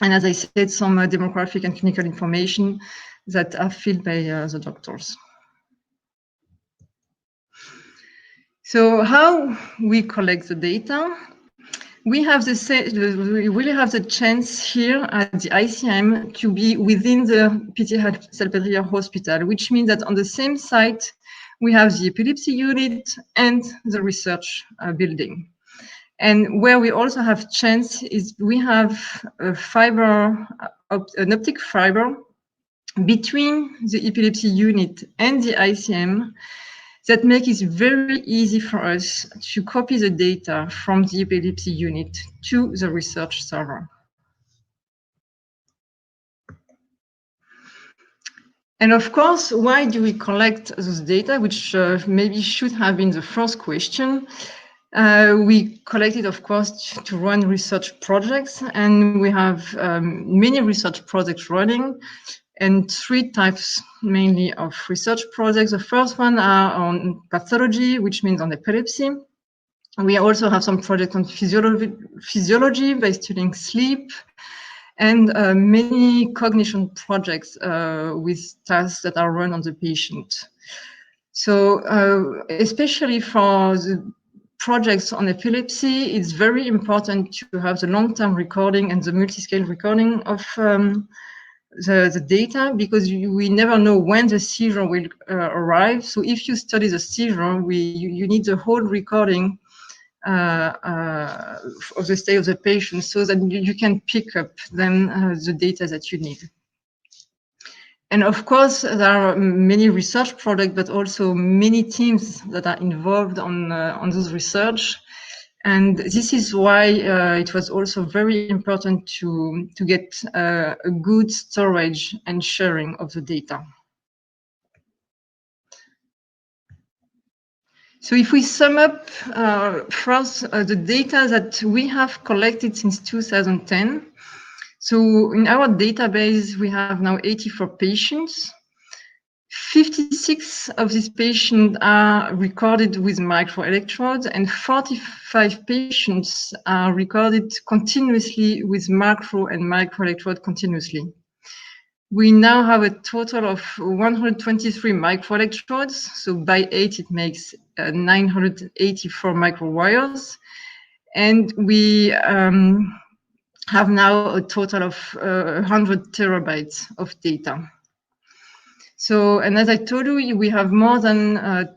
And as I said, some demographic and clinical information that are filled by the doctors. So how we collect the data? We really have the chance here at the ICM to be within the Pitié-Salpêtrière hospital, which means that on the same site, we have the epilepsy unit and the research building. And where we also have chance is we have a fiber, an optic fiber between the epilepsy unit and the ICM that makes it very easy for us to copy the data from the epilepsy unit to the research server. And of course, why do we collect those data, which maybe should have been the first question? We collect it, of course, to run research projects, and we have many research projects running, and three types mainly of research projects. The first one are on pathology, which means on epilepsy. We also have some projects on physiology by studying sleep, and many cognition projects with tasks that are run on the patient. So especially for the projects on epilepsy, it's very important to have the long-term recording and the multi-scale recording of the data, because we never know when the seizure will arrive. So if you study the seizure, you need the whole recording of the state of the patient, so that you can pick up then the data that you need. And of course, there are many research projects, but also many teams that are involved on those research. And this is why it was also very important to get a good storage and sharing of the data. So if we sum up first the data that we have collected since 2010, so in our database, we have now 84 patients. 56 of these patients are recorded with microelectrodes, and 45 patients are recorded continuously with macro and microelectrode continuously. We now have a total of 123 microelectrodes. So by 8, it makes 984 microwires. And we have now a total of 100 terabytes of data. So, and as I told you, we have more than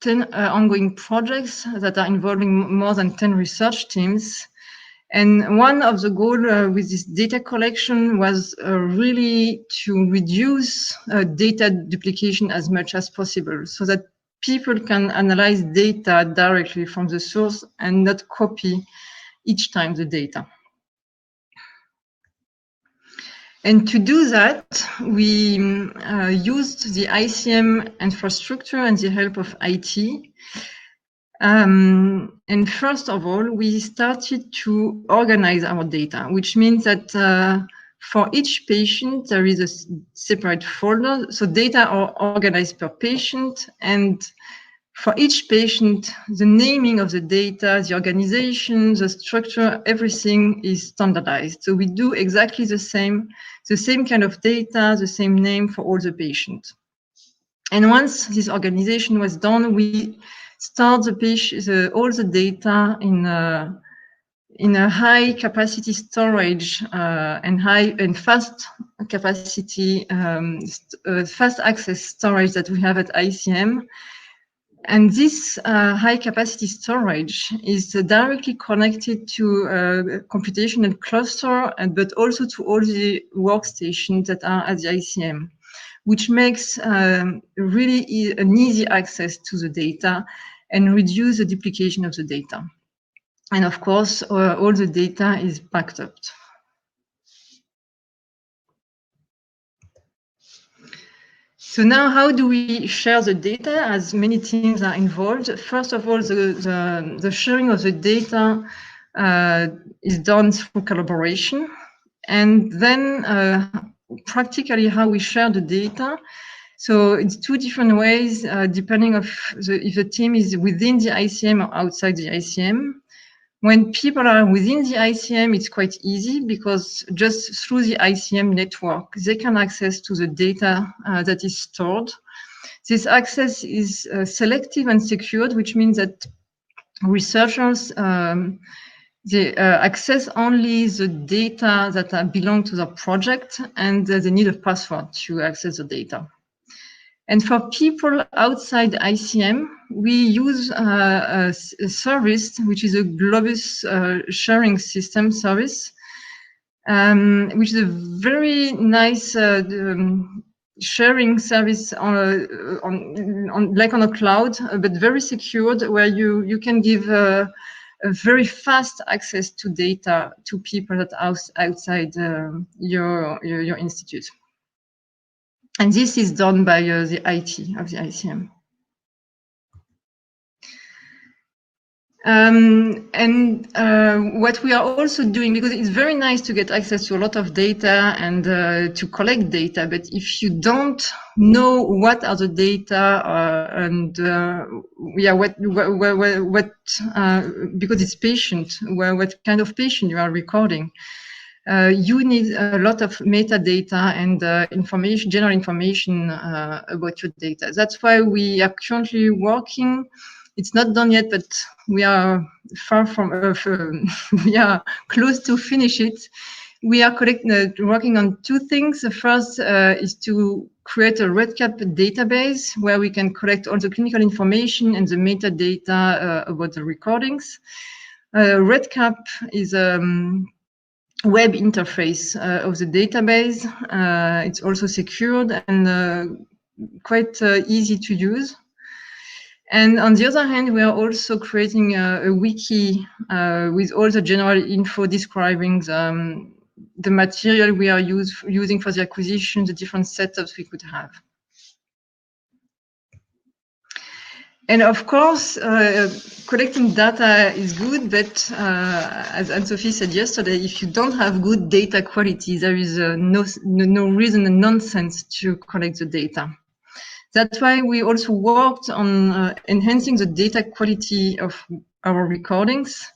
10 ongoing projects that are involving more than 10 research teams. And one of the goals with this data collection was really to reduce data duplication as much as possible, so that people can analyze data directly from the source and not copy each time the data. And to do that, we used the ICM infrastructure and the help of IT. And first of all, we started to organize our data, which means that for each patient, there is a separate folder. So data are organized per patient, and for each patient, the naming of the data, the organization, the structure, everything is standardized. So we do exactly the same kind of data, the same name for all the patients. And once this organization was done, we start all the data in a high capacity storage and fast capacity, fast access storage that we have at ICM. And this high capacity storage is directly connected to a computational cluster, but also to all the workstations that are at the ICM, which makes really an easy access to the data and reduce the duplication of the data. And of course, all the data is backed up. So now, how do we share the data, as many teams are involved? First of all, the sharing of the data is done through collaboration. And then practically how we share the data. So it's two different ways, depending if the team is within the ICM or outside the ICM. When people are within the ICM, it's quite easy, because just through the ICM network, they can access to the data that is stored. This access is selective and secured, which means that researchers they access only the data that belong to the project, and they need a password to access the data. And for people outside ICM, we use a service, which is a Globus sharing system service, which is a very nice sharing service like on a cloud, but very secured, where you can give a very fast access to data to people that are outside your institute. And this is done by the IT of the ICM. What we are also doing, because it's very nice to get access to a lot of data and to collect data, but if you don't know what are the data because it's patient, what kind of patient you are recording, you need a lot of metadata and information, general information about your data. That's why we are currently working. It's not done yet, but we are far from, we are close to finish it. We are working on two things. The first is to create a REDCap database where we can collect all the clinical information and the metadata about the recordings. REDCap is web interface of the database. It's also secured and quite easy to use. And on the other hand, we are also creating a wiki with all the general info describing the material we are using for the acquisition, the different setups we could have. And of course, collecting data is good, but as Anne-Sophie said yesterday, if you don't have good data quality, there is no reason and nonsense to collect the data. That's why we also worked on enhancing the data quality of our recordings,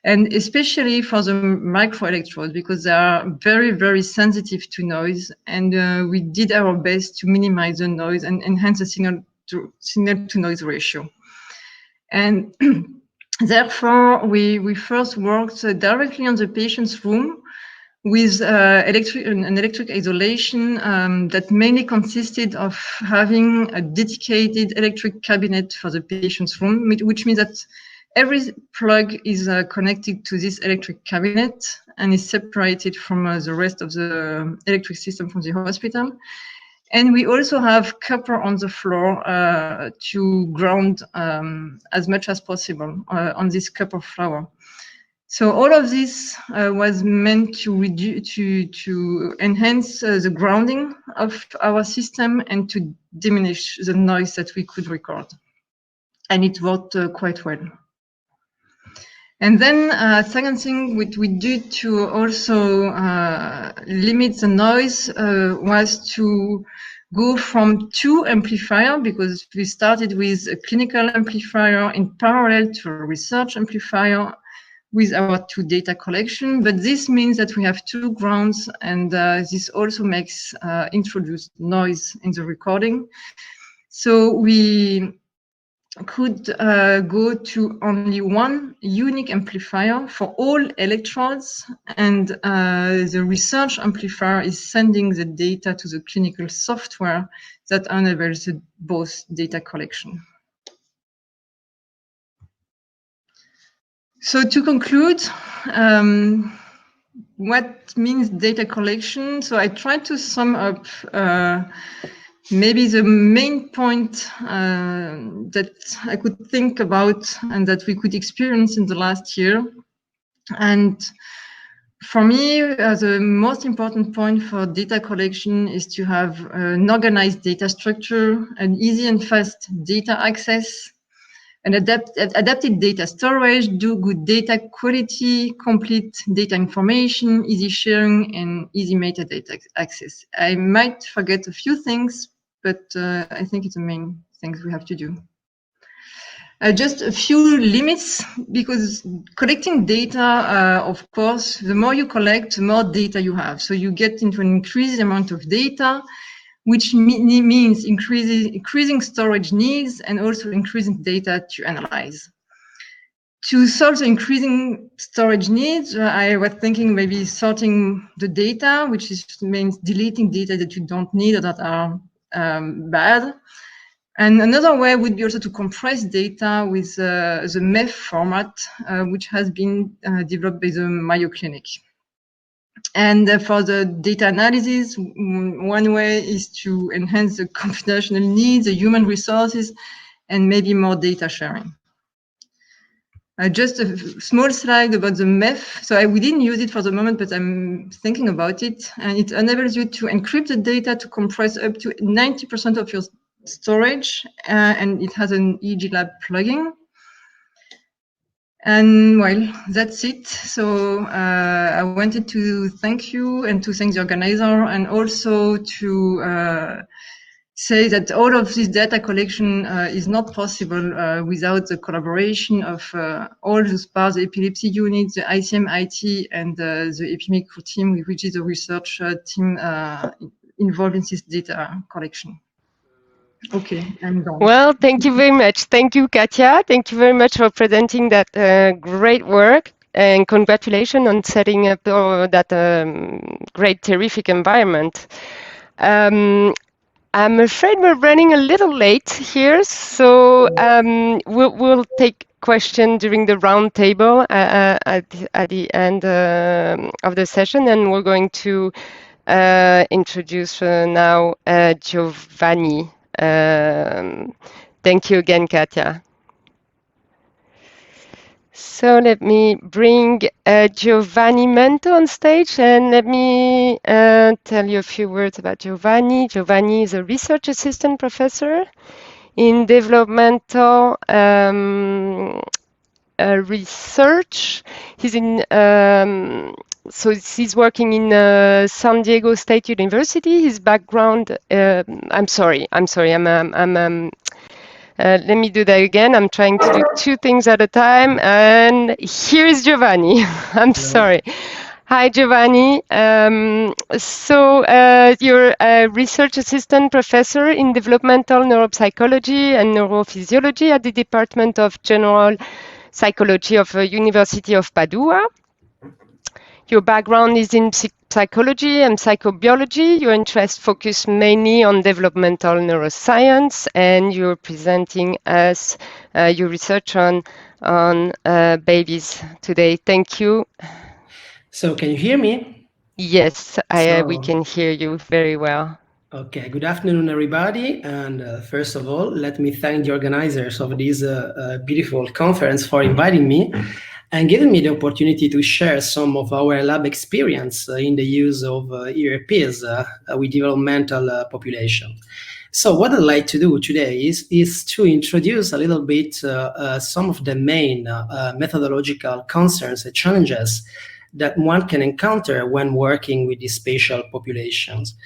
and especially for the microelectrodes, because they are very, very sensitive to noise. And we did our best to minimize the noise and enhance the signal to noise ratio. And therefore, we first worked directly on the patient's room with an electric isolation that mainly consisted of having a dedicated electric cabinet for the patient's room, which means that every plug is connected to this electric cabinet and is separated from the rest of the electric system from the hospital. And we also have copper on the floor to ground as much as possible on this copper floor. So all of this was meant to enhance the grounding of our system and to diminish the noise that we could record. And it worked quite well. And then second thing we did to also limit the noise was to go from 2 amplifiers, because we started with a clinical amplifier in parallel to a research amplifier with our 2 data collection. But this means that we have 2 grounds, and this also makes introduced noise in the recording. So we could go to only 1 unique amplifier for all electrodes, and the research amplifier is sending the data to the clinical software that enables both data collection. So to conclude, what means data collection? So I tried to sum up maybe the main point that I could think about and that we could experience in the last year. And for me, the most important point for data collection is to have an organized data structure, an easy and fast data access, an adapted data storage, do good data quality, complete data information, easy sharing, and easy metadata access. I might forget a few things, but I think it's the main things we have to do. Just a few limits, because collecting data, of course, the more you collect, the more data you have. So you get into an increased amount of data, which means increasing storage needs and also increasing data to analyze. To solve the increasing storage needs, I was thinking maybe sorting the data, which means deleting data that you don't need or that are bad. And another way would be also to compress data with the MEF format, which has been developed by the Mayo Clinic. And for the data analysis, one way is to enhance the computational needs, the human resources, and maybe more data sharing. Just a small slide about the MEF. So we didn't use it for the moment, but I'm thinking about it. And it enables you to encrypt the data to compress up to 90% of your storage, and it has an EEG Lab plugin. And well, that's it. So I wanted to thank you and to thank the organizer, and also to say that all of this data collection is not possible without the collaboration of all the SPARS, the epilepsy unit, the ICM IT, and the EpiMEEG team, which is a research team involved in this data collection. Okay, I'm done. Well, thank you very much. Thank you, Katja. Thank you very much for presenting that great work, and congratulations on setting up that great, terrific environment. I'm afraid we're running a little late here, so we'll take questions during the round table at the end of the session, and we're going to introduce now Giovanni. Thank you again, Katja. So let me bring Giovanni Mento on stage, and let me tell you a few words about Giovanni. Giovanni is a research assistant professor in developmental research. He's in so he's working in San Diego State University. His background, I'm sorry. Let me do that again. I'm trying to do two things at a time. And here's Giovanni. I'm sorry. Hi, Giovanni. So you're a research assistant professor in developmental neuropsychology and neurophysiology at the Department of General Psychology of the University of Padua. Your background is in psychology and psychobiology. Your interests focus mainly on developmental neuroscience, and you're presenting us your research on babies today. Thank you. So can you hear me? Yes, we can hear you very well. Okay, good afternoon, everybody. And first of all, let me thank the organizers of this beautiful conference for inviting me and giving me the opportunity to share some of our lab experience in the use of ERPs with developmental population. So what I'd like to do today is to introduce a little bit some of the main methodological concerns and challenges that one can encounter when working with these spatial populations.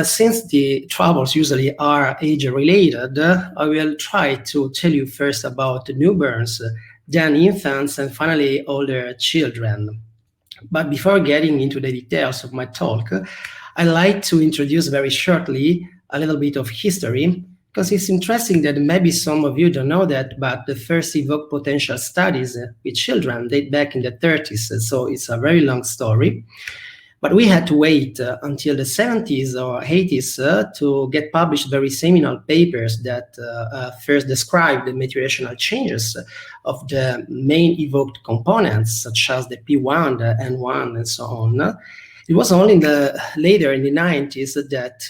Since the troubles usually are age-related, I will try to tell you first about the newborns, then infants, and finally older children. But before getting into the details of my talk, I'd like to introduce very shortly a little bit of history, because it's interesting that maybe some of you don't know that, but the first evoked potential studies with children date back in the 30s, so it's a very long story. But we had to wait until the 70s or 80s to get published very seminal papers that first described the maturational changes of the main evoked components, such as the P1, the N1, and so on. It was only later in the 90s that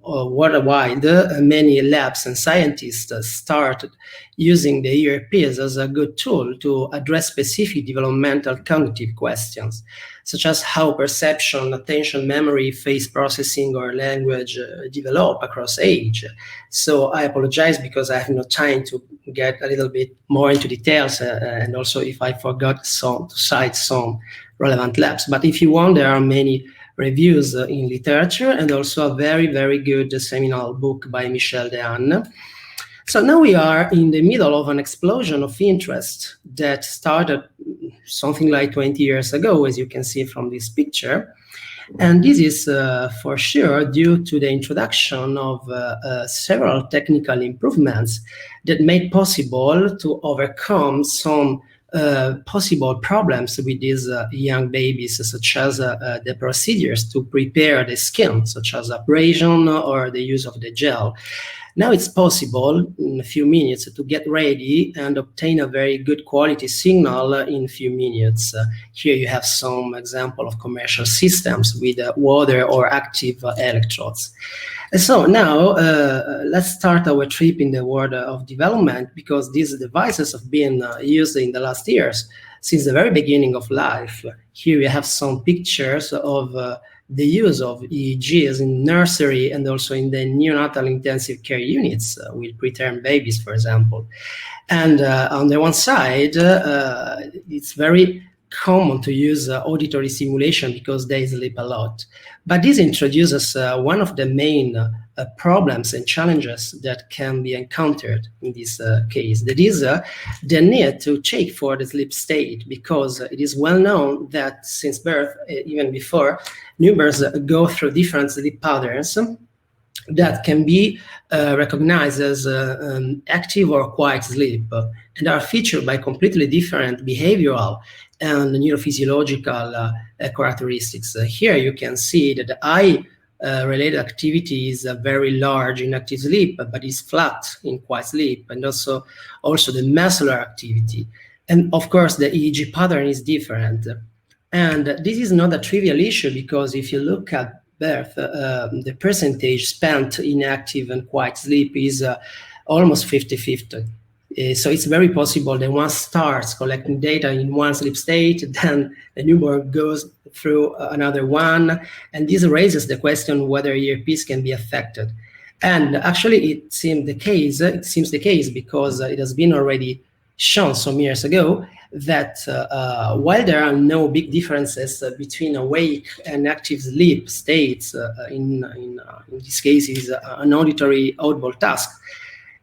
worldwide many labs and scientists started using the ERPs as a good tool to address specific developmental cognitive questions, such as how perception, attention, memory, face processing, or language develop across age. So I apologize because I have no time to get a little bit more into details, and also if I forgot to cite some relevant labs. But if you want, there are many reviews in literature and also a very, very good seminal book by Michel Dehaene. So now we are in the middle of an explosion of interest that started something like 20 years ago, as you can see from this picture. And this is for sure due to the introduction of several technical improvements that made possible to overcome some possible problems with these young babies, such as the procedures to prepare the skin, such as abrasion or the use of the gel. Now it's possible in a few minutes to get ready and obtain a very good quality signal in a few minutes. Here you have some example of commercial systems with water or active electrodes. So now let's start our trip in the world of development, because these devices have been used in the last years since the very beginning of life. Here we have some pictures of the use of EEGs in nursery and also in the neonatal intensive care units with preterm babies, for example. And on the one side, it's very common to use auditory simulation because they sleep a lot. But this introduces one of the main problems and challenges that can be encountered in this case. That is the need to check for the sleep state, because it is well known that since birth, even before, newborns go through different sleep patterns that can be recognized as active or quiet sleep, and are featured by completely different behavioral and neurophysiological characteristics. Here you can see that the eye-related activity is very large in active sleep, but is flat in quiet sleep, and also the muscular activity. And of course, the EEG pattern is different. And this is not a trivial issue, because if you look at birth, the percentage spent in active and quiet sleep is almost 50-50. So it's very possible that one starts collecting data in one sleep state, then the newborn goes through another one, and this raises the question whether earpiece can be affected. And actually, it seems the case because it has been already shown some years ago that while there are no big differences between awake and active sleep states, in this case is an auditory audible task,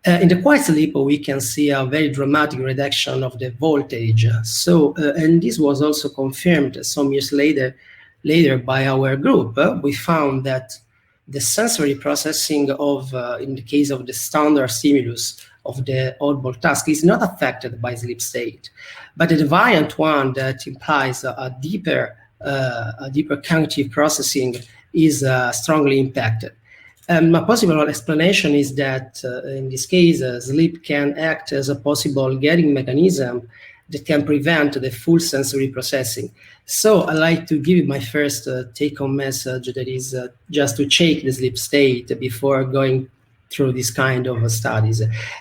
in the quiet sleep we can see a very dramatic reduction of the voltage. So, and this was also confirmed some years later by our group. We found that the sensory processing of, in the case of the standard stimulus of the audible task, is not affected by sleep state, but the variant one that implies a deeper cognitive processing is strongly impacted. A possible explanation is that in this case, sleep can act as a possible getting mechanism that can prevent the full sensory processing. So I like to give you my first take-home message, that is just to check the sleep state before going through this kind of studies.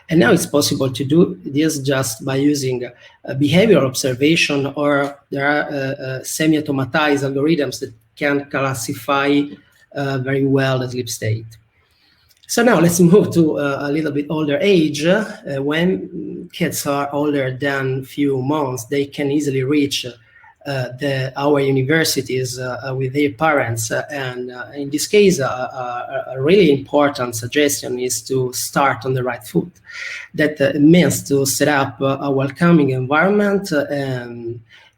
And now it's possible to do this just by using behavioral observation, or there are semi-automatized algorithms that can classify very well the sleep state. So now let's move to a little bit older age. When kids are older than few months, they can easily reach our universities with their parents. And in this case, a really important suggestion is to start on the right foot. That means to set up a welcoming environment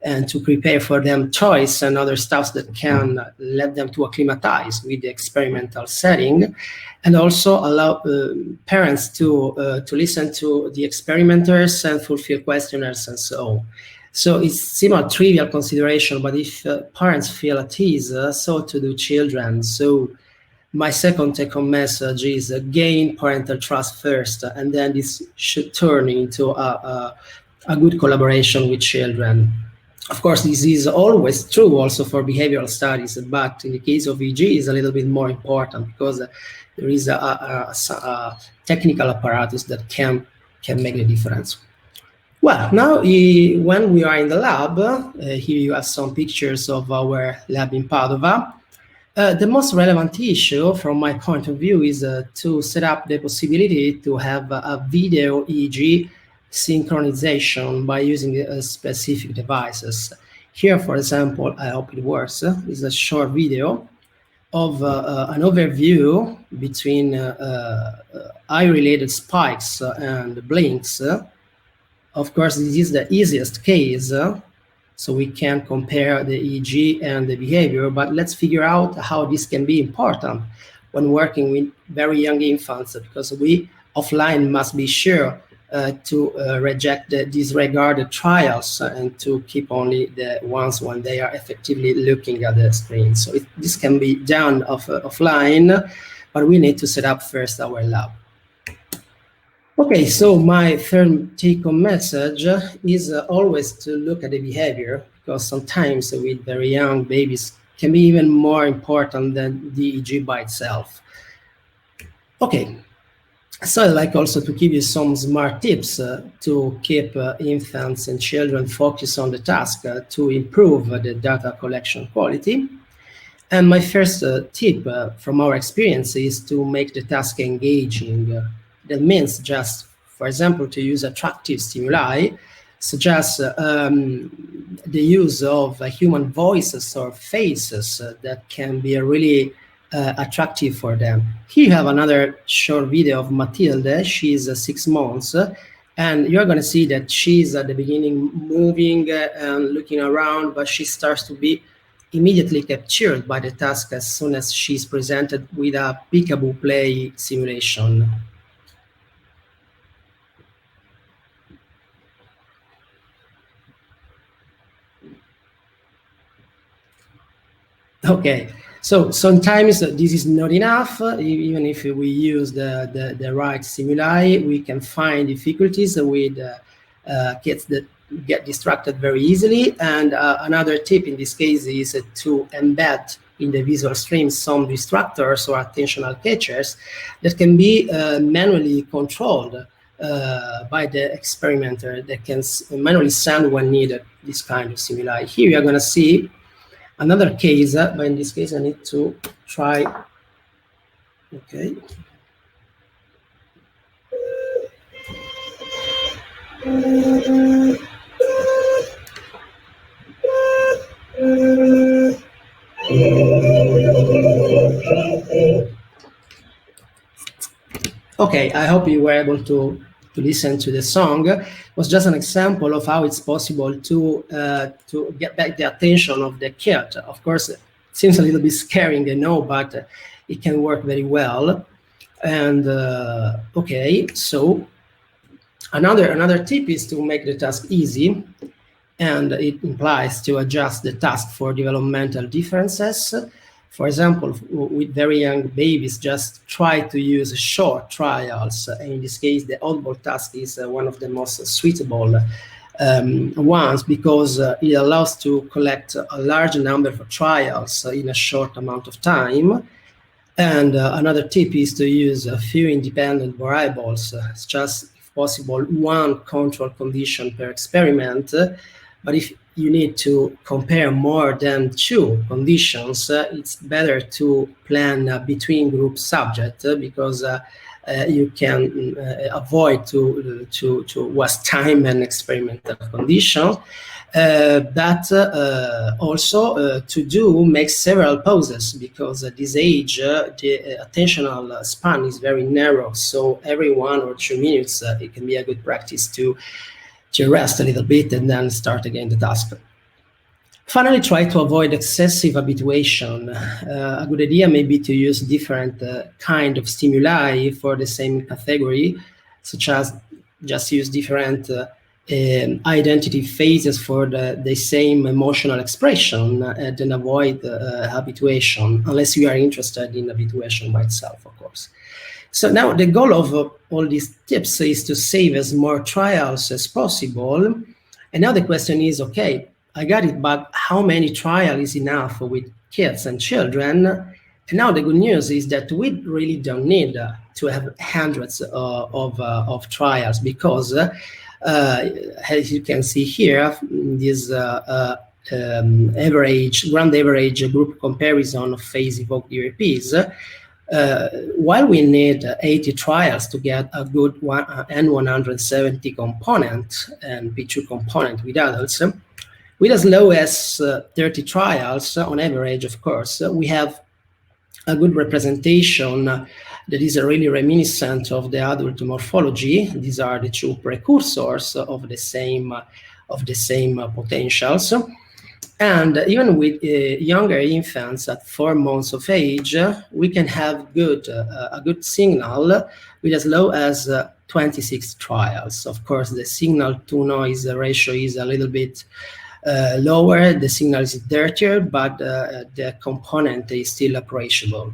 and to prepare for them toys and other stuff that can let them to acclimatize with the experimental setting, and also allow parents to listen to the experimenters and fulfill questionnaires and so on. So it's similar trivial consideration, but if parents feel at ease, so to do children. So my second take-home message is gain parental trust first, and then this should turn into a good collaboration with children. Of course, this is always true also for behavioral studies, but in the case of EEG, it's a little bit more important because there is a technical apparatus that can make the difference. Well, now when we are in the lab, here you have some pictures of our lab in Padova. The most relevant issue from my point of view is to set up the possibility to have a video EEG synchronization by using specific devices. Here, for example, I hope it works, is a short video of an overview between eye-related spikes and blinks. Of course, this is the easiest case, so we can compare the EEG and the behavior, but let's figure out how this can be important when working with very young infants, because we offline must be sure to reject the disregarded trials and to keep only the ones when they are effectively looking at the screen. So this can be done offline, but we need to set up first our lab. Okay, so my third take-home message is always to look at the behavior, because sometimes with very young babies can be even more important than the EEG by itself. Okay, so I'd like also to give you some smart tips to keep infants and children focused on the task to improve the data collection quality. And my first tip from our experience is to make the task engaging. That means just, for example, to use attractive stimuli, such as the use of human voices or faces that can be really attractive for them. Here you have another short video of Matilde. She's 6 months, and you're going to see that she's at the beginning moving and looking around, but she starts to be immediately captured by the task as soon as she's presented with a peekaboo play simulation. Okay, so sometimes this is not enough. Even if we use the right stimuli, we can find difficulties with kids that get distracted very easily. And another tip in this case is to embed in the visual stream some distractors or attentional catchers that can be manually controlled by the experimenter, that can manually send when needed this kind of stimuli. Here we are going to see another case, but in this case I need to try. Okay. Okay, I hope you were able to listen to the song. It was just an example of how it's possible to get back the attention of the kid. Of course, it seems a little bit scaring, I know, but it can work very well. And okay, so another tip is to make the task easy, and it implies to adjust the task for developmental differences. For example, with very young babies, just try to use short trials. And in this case, the oddball task is one of the most suitable ones, because it allows to collect a large number of trials in a short amount of time. And another tip is to use a few independent variables. It's just, if possible, one control condition per experiment. But if you need to compare more than 2 conditions, it's better to plan between group subject, because you can avoid to waste time and experimental conditions. But also to do make several pauses, because at this age the attentional span is very narrow. So every 1 or 2 minutes it can be a good practice to rest a little bit and then start again the task. Finally, try to avoid excessive habituation. A good idea may be to use different kind of stimuli for the same category, such as just use different identity phases for the same emotional expression, and then avoid habituation, unless you are interested in habituation by itself, of course. So now the goal of all these tips is to save as more trials as possible. And now the question is, okay, I got it, but how many trials is enough with kids and children? And now the good news is that we really don't need to have hundreds of trials, because as you can see here, this grand average group comparison of phase-evoked ERPs, while we need 80 trials to get a good N170 component and P2 component with adults, with as low as 30 trials on average, of course, we have a good representation that is really reminiscent of the adult morphology. These are the 2 precursors of the same potentials. And even with younger infants at 4 months of age, we can have a good signal with as low as 26 trials. Of course, the signal-to-noise ratio is a little bit lower, the signal is dirtier, but the component is still appreciable.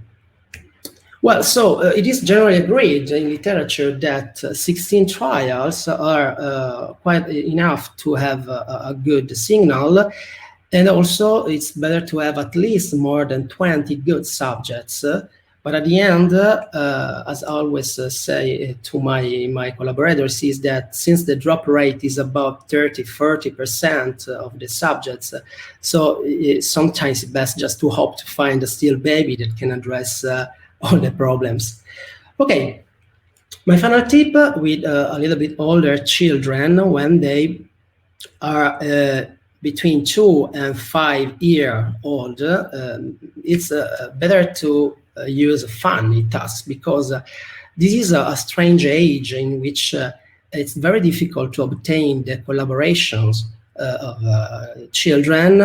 Well, so it is generally agreed in literature that 16 trials are quite enough to have a good signal. And also, it's better to have at least more than 20 good subjects. But at the end, as I always say to my collaborators, is that since the drop rate is about 30–40% of the subjects, so sometimes it's best just to hope to find a still baby that can address all the problems. Okay, my final tip with a little bit older children, when they are between 2 and 5 years old, it's better to use funny tasks, because this is a strange age in which it's very difficult to obtain the collaborations of children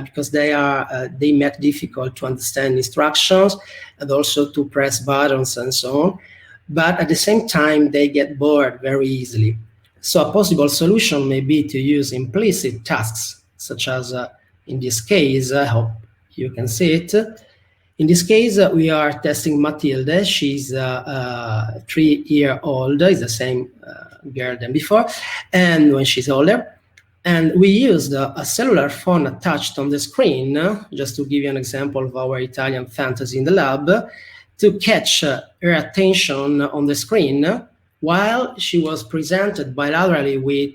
because they make it difficult to understand instructions and also to press buttons and so on. But at the same time, they get bored very easily. So a possible solution may be to use implicit tasks, such as in this case, I hope you can see it. In this case, we are testing Matilde. She's 3-year-old, is the same girl than before, and when she's older. And we used a cellular phone attached on the screen, just to give you an example of our Italian fantasy in the lab, to catch her attention on the screen while she was presented bilaterally with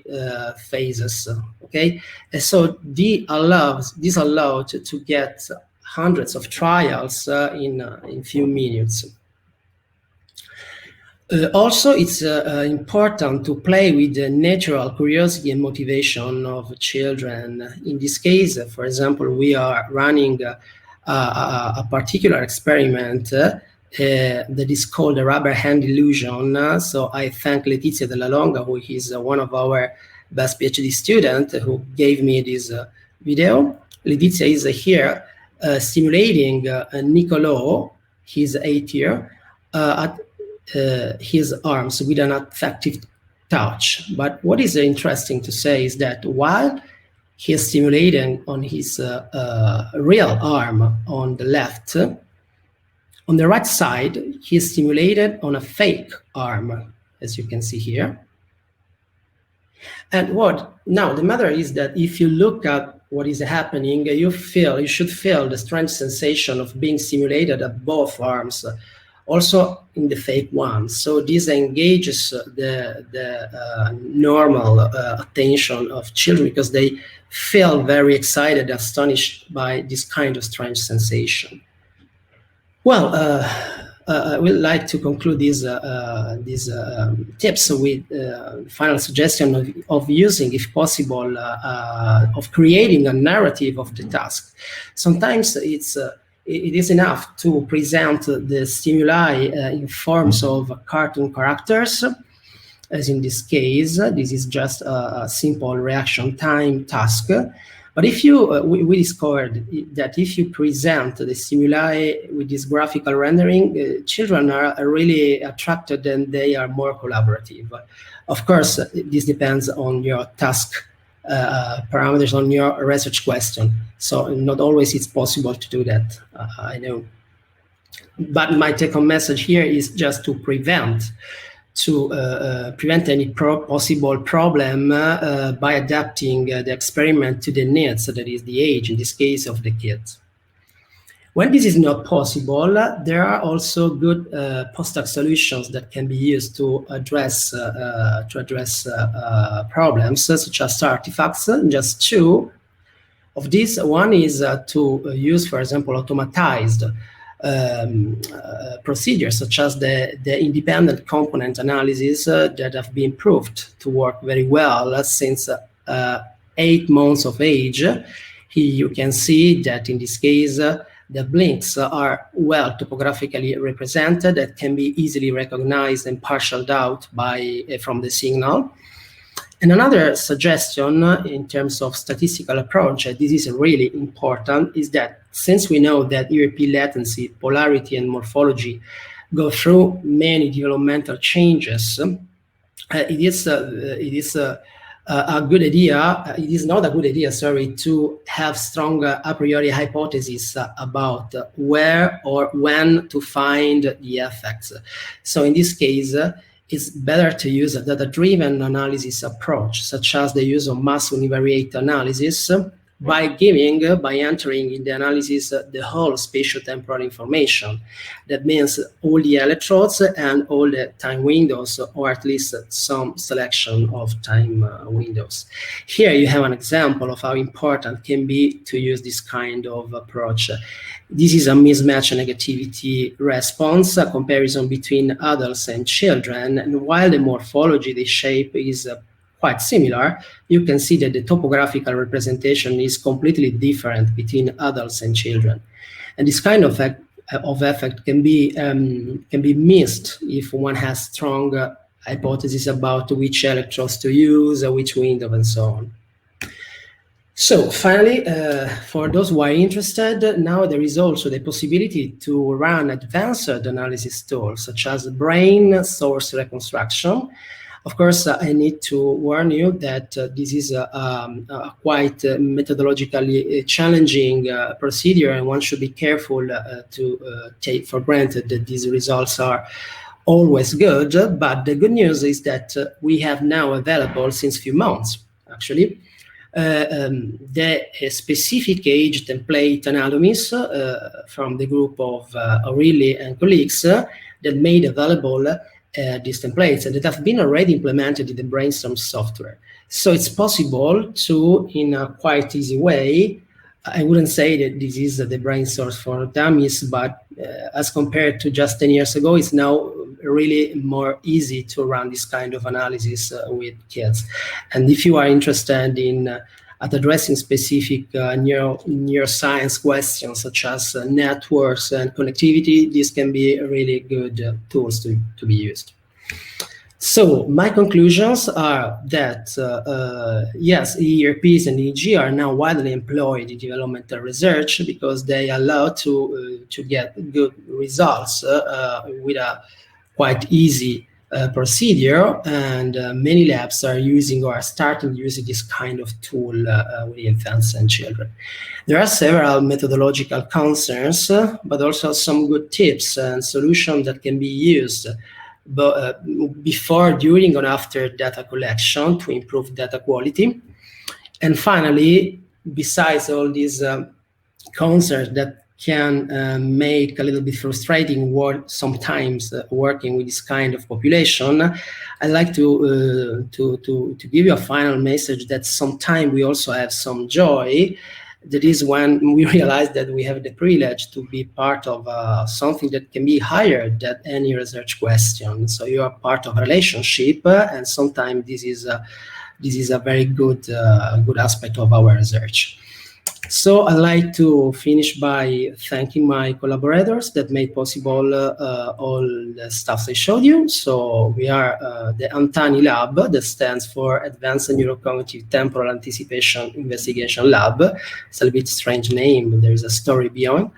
phases, okay? And so this allowed to get hundreds of trials in few minutes. Also, it's important to play with the natural curiosity and motivation of children. In this case, for example, we are running a particular experiment that is called the rubber hand illusion. So I thank Letizia Della Longa, who is one of our best PhD students, who gave me this video. Letizia is here stimulating Niccolò, he's 8 years, at his arms with an affective touch. But what is interesting to say is that while he is stimulating on his real arm on the left, on the right side, he is stimulated on a fake arm, as you can see here. And now the matter is that if you look at what is happening, you should feel the strange sensation of being stimulated at both arms, also in the fake one. So this engages the normal attention of children, because they feel very excited, astonished by this kind of strange sensation. Well, I would like to conclude these tips with final suggestion of using, if possible, of creating a narrative of the task. Sometimes it is enough to present the stimuli in forms of cartoon characters, as in this case. This is just a simple reaction time task. But if you, we discovered that if you present the stimuli with this graphical rendering, children are really attracted and they are more collaborative. Of course, this depends on your task parameters, on your research question. So not always it's possible to do that, I know. But my take-home message here is just to prevent any possible problem by adapting the experiment to the needs, that is the age, in this case, of the kids. When this is not possible, there are also good postdoc solutions that can be used to address problems, such as artifacts. Just two of these. One is to use, for example, automatized procedures, such as the independent component analysis that have been proved to work very well since 8 months of age. Here you can see that in this case, the blinks are well topographically represented, that can be easily recognized and partialed out from the signal. And another suggestion in terms of statistical approach, this is really important, is that since we know that ERP latency, polarity, and morphology go through many developmental changes, it is a good idea. It is not a good idea, sorry, to have strong a priori hypotheses about where or when to find the effects. So in this case, it's better to use a data-driven analysis approach, such as the use of mass univariate analysis, by entering in the analysis the whole spatio-temporal information. That means all the electrodes and all the time windows, or at least some selection of time windows. Here you have an example of how important it can be to use this kind of approach. This is a mismatch negativity response, a comparison between adults and children, and while the morphology, the shape is quite similar, you can see that the topographical representation is completely different between adults and children. And this kind of effect can be missed if one has strong hypotheses about which electrodes to use, which window, and so on. So finally, for those who are interested, now there is also the possibility to run advanced analysis tools, such as brain source reconstruction. Of course, I need to warn you that this is a quite methodologically challenging procedure, and one should be careful to take for granted that these results are always good. But the good news is that we have now available since a few months, actually, the specific age template anatomies from the group of O'Reilly and colleagues that made available these templates and that have been already implemented in the Brainstorm software. So it's possible to, in a quite easy way, I wouldn't say that this is the Brainstorm for dummies, but as compared to just 10 years ago, it's now really more easy to run this kind of analysis with kids. And if you are interested in at addressing specific neuroscience questions such as networks and connectivity, these can be really good tools to be used. So my conclusions are that, yes, ERPs and EEG are now widely employed in developmental research because they allow to get good results with a quite easy procedure, and many labs are using or are starting using this kind of tool with infants and children. There are several methodological concerns, but also some good tips and solutions that can be used before, during, and after data collection to improve data quality. And finally, besides all these concerns that can make a little bit frustrating work sometimes working with this kind of population, I'd like to give you a final message that sometimes we also have some joy. That is when we realize that we have the privilege to be part of something that can be higher than any research question. So you are part of a relationship, and sometimes this is a very good aspect of our research. So I'd like to finish by thanking my collaborators that made possible all the stuff I showed you. So we are the Antani Lab, that stands for Advanced Neurocognitive Temporal Anticipation Investigation Lab. It's a bit strange name, but there is a story beyond.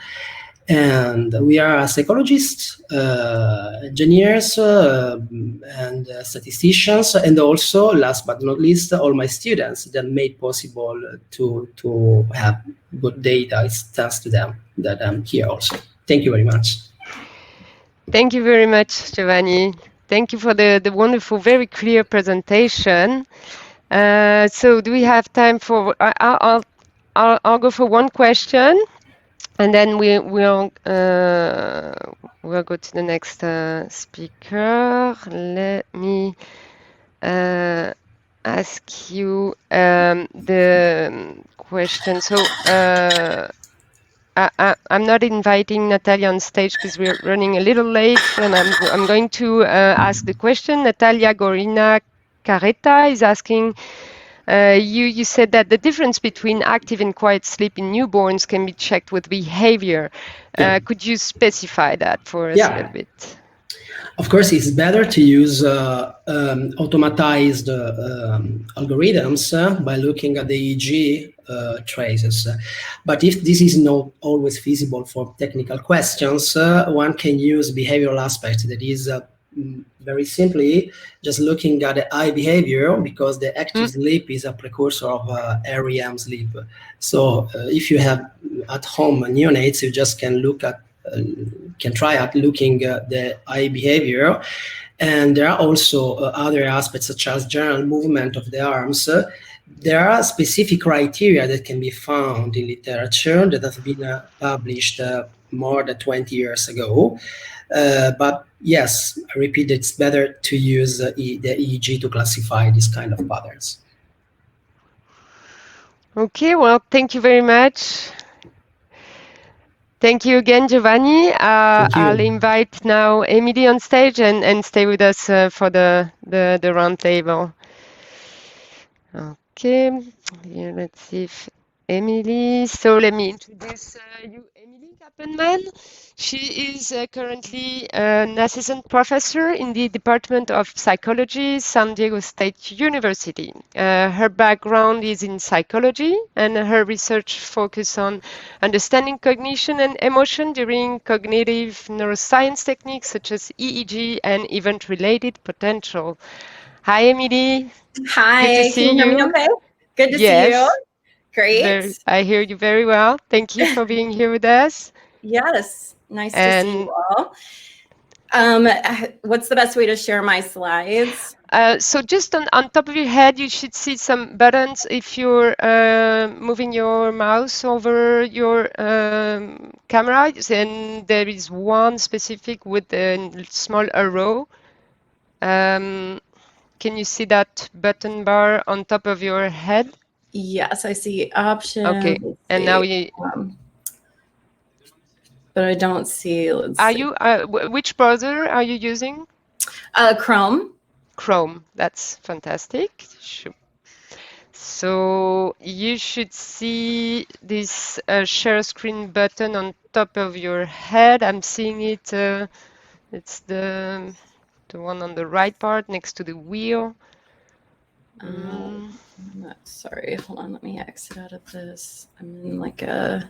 And we are psychologists, engineers, and statisticians, and also, last but not least, all my students that made possible to have good data. It's thanks to them that I'm here also. Thank you very much. Thank you very much, Giovanni. Thank you for the wonderful, very clear presentation. So do we have time for, I'll go for one question. And then we'll go to the next speaker. Let me ask you the question. So I'm not inviting Natalia on stage because we're running a little late, and I'm going to ask the question. Natalia Gorina Carreta is asking. You said that the difference between active and quiet sleep in newborns can be checked with behavior. Yeah. Could you specify that for us a little bit? Of course, it's better to use automatized algorithms by looking at the EEG traces. But if this is not always feasible for technical questions, one can use behavioral aspects, that is very simply, just looking at the eye behavior, because the active sleep is a precursor of REM sleep. So if you have at home neonates, you just can look at, can try at looking at the eye behavior. And there are also other aspects such as general movement of the arms. There are specific criteria that can be found in literature that have been published more than 20 years ago. But yes, I repeat, it's better to use the EEG to classify this kind of patterns. Okay, well, thank you very much. Thank you again, Giovanni. Thank you. I'll invite now Emily on stage and stay with us for the round table. Okay, here, let's see if Emily. So let me introduce you, Emily Kappenman. She is currently an assistant professor in the Department of Psychology, San Diego State University. Her background is in psychology, and her research focuses on understanding cognition and emotion during cognitive neuroscience techniques such as EEG and event-related potential. Hi, Emily. Hi, Good to see can you hear me you. okay? Good to see you. Yes, Great. I hear you very well. Thank you for being here with us. Yes, nice to see you And all. What's the best way to share my slides? so just on top of your head, you should see some buttons if you're moving your mouse over your camera. And there is one specific with a small arrow. Can you see that button bar on top of your head? Yes, I see options. Okay, and now you... but I don't see, Are you, which browser are you using? Chrome. Chrome, that's fantastic. Sure. So you should see this share screen button on top of your head. I'm seeing it. It's the one on the right part next to the wheel. Sorry, hold on. Let me exit out of this. I'm in like a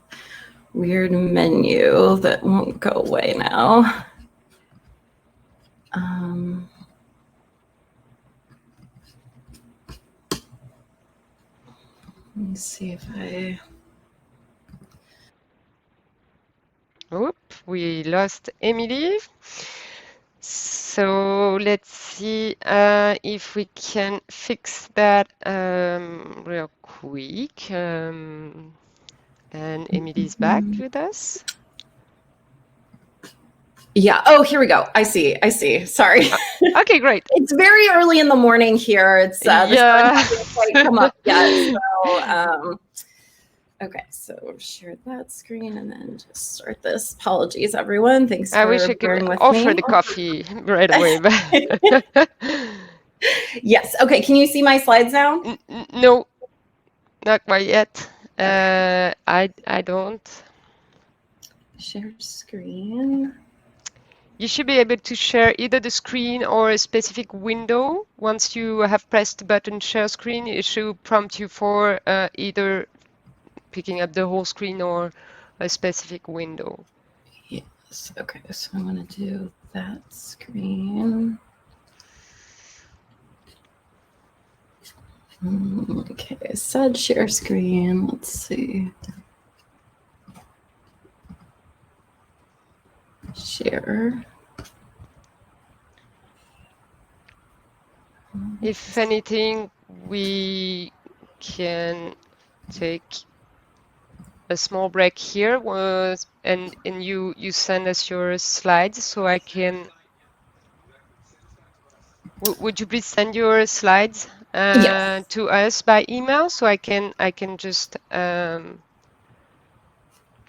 weird menu that won't go away now. Let me see if I... Oop, we lost Emily. So let's see if we can fix that real quick. And Emily's back with us. Yeah. Oh, here we go. I see. Sorry. Okay, great. It's very early in the morning here. It's the sun hasn't quite come up yet. So, okay. So share that screen and then just start this. Apologies, everyone. Thanks for bearing with me. I wish I could offer the coffee right away. But yes. Okay. Can you see my slides now? No, not quite yet. I don't. Share screen. You should be able to share either the screen or a specific window. Once you have pressed the button share screen, it should prompt you for either picking up the whole screen or a specific window. Yes. Okay. So I'm going to do that screen. Okay. Said share screen. Let's see. Share. If anything, we can take a small break here, and you send us your slides so I can. Would you please send your slides Yes. to us by email so I can just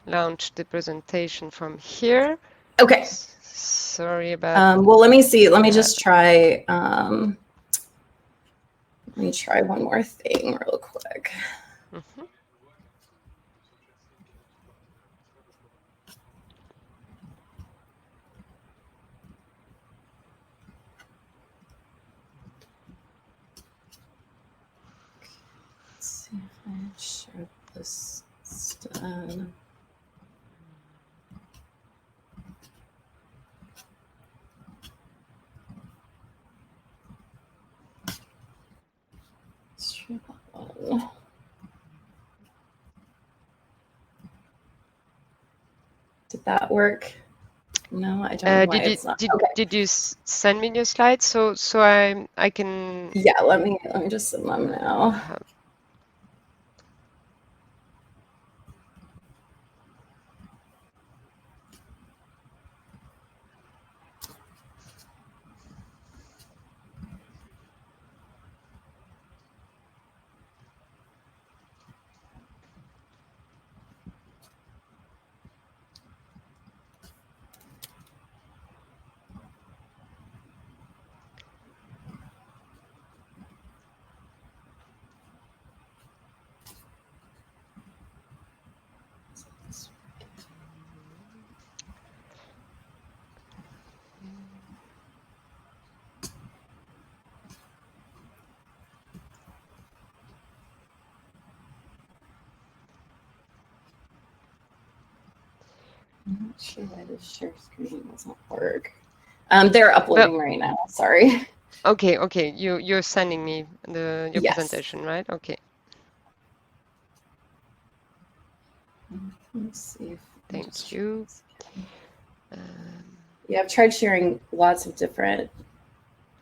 launch the presentation from here? Okay. Sorry about. Well, let me see. Let me just try. Let me try one more thing real quick. Mm-hmm. Let's see if I share this instead. that work? No, I don't know why it's not. Okay. Did you send me your slides so I can? Yeah, let me just send them now. I'm not sure why the share screen doesn't work. They're uploading right now. Sorry. Okay. You're sending me your Yes. presentation, right? Okay. Let's see if Thank you. Yeah, I've tried sharing lots of different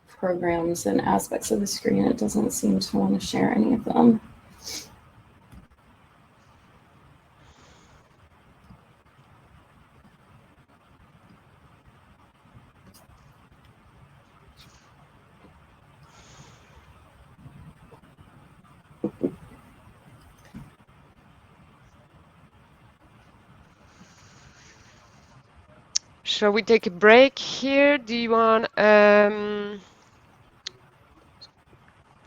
programs and aspects of the screen. It doesn't seem to want to share any of them. Shall we take a break here? Do you want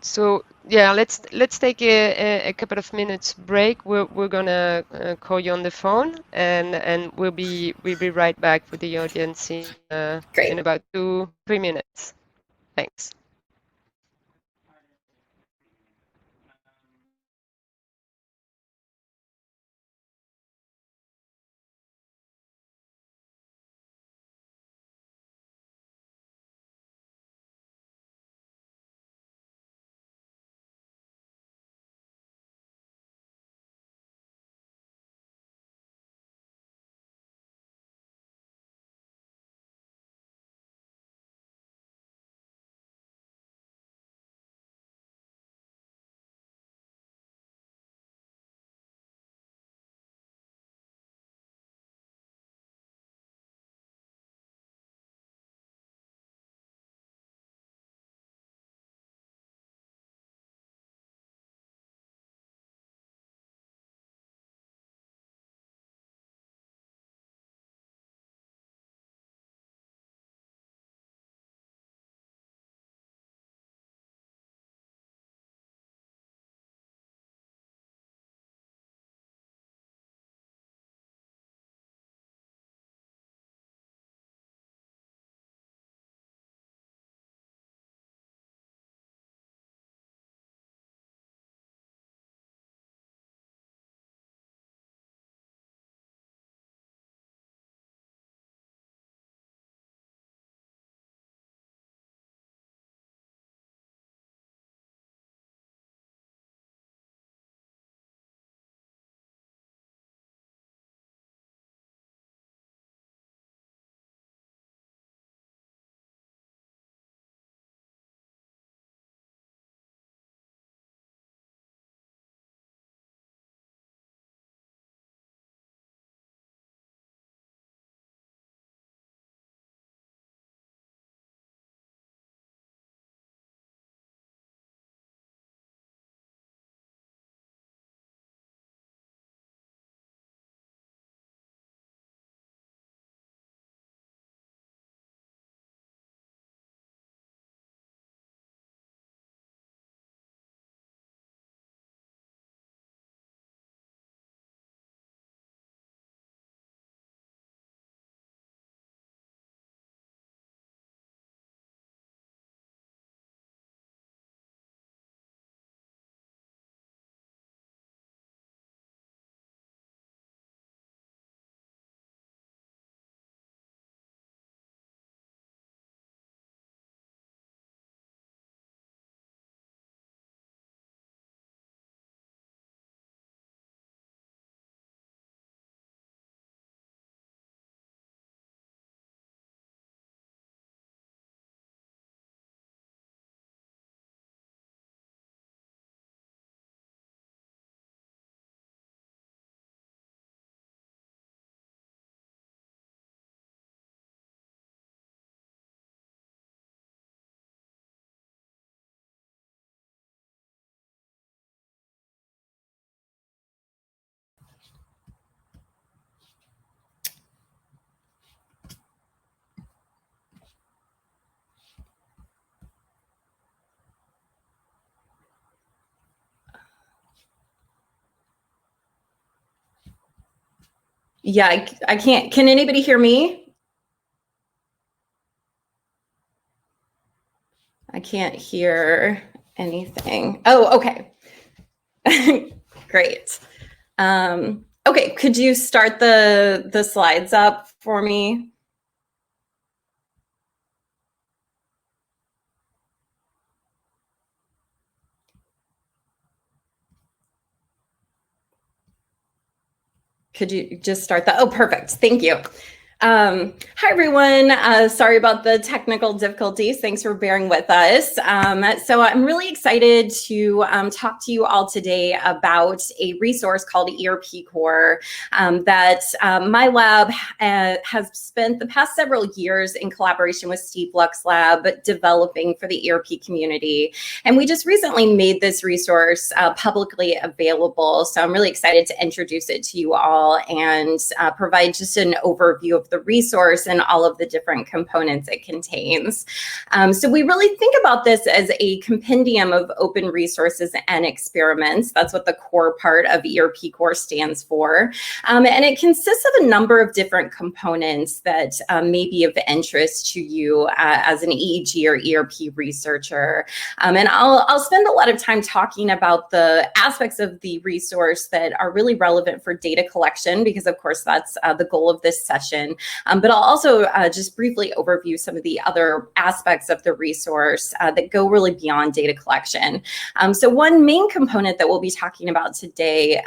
so yeah, let's take a couple of minutes break. We're gonna call you on the phone and we'll be right back with the audience in about 2-3 minutes. Thanks. Yeah, I can't. Can anybody hear me? I can't hear anything. Oh, okay. Great. Okay, could you start the slides up for me? Could you just start that? Oh, perfect. Thank you. Hi, everyone. Sorry about the technical difficulties. Thanks for bearing with us. So I'm really excited to talk to you all today about a resource called ERP Core that my lab has spent the past several years in collaboration with Steve Luck's lab developing for the ERP community. And we just recently made this resource publicly available. So I'm really excited to introduce it to you all and provide just an overview of the resource and all of the different components it contains. So we really think about this as a compendium of open resources and experiments. That's what the core part of ERP Core stands for. And it consists of a number of different components that may be of interest to you as an EEG or ERP researcher. And I'll spend a lot of time talking about the aspects of the resource that are really relevant for data collection, because of course that's the goal of this session. But I'll also just briefly overview some of the other aspects of the resource that go really beyond data collection. So one main component that we'll be talking about today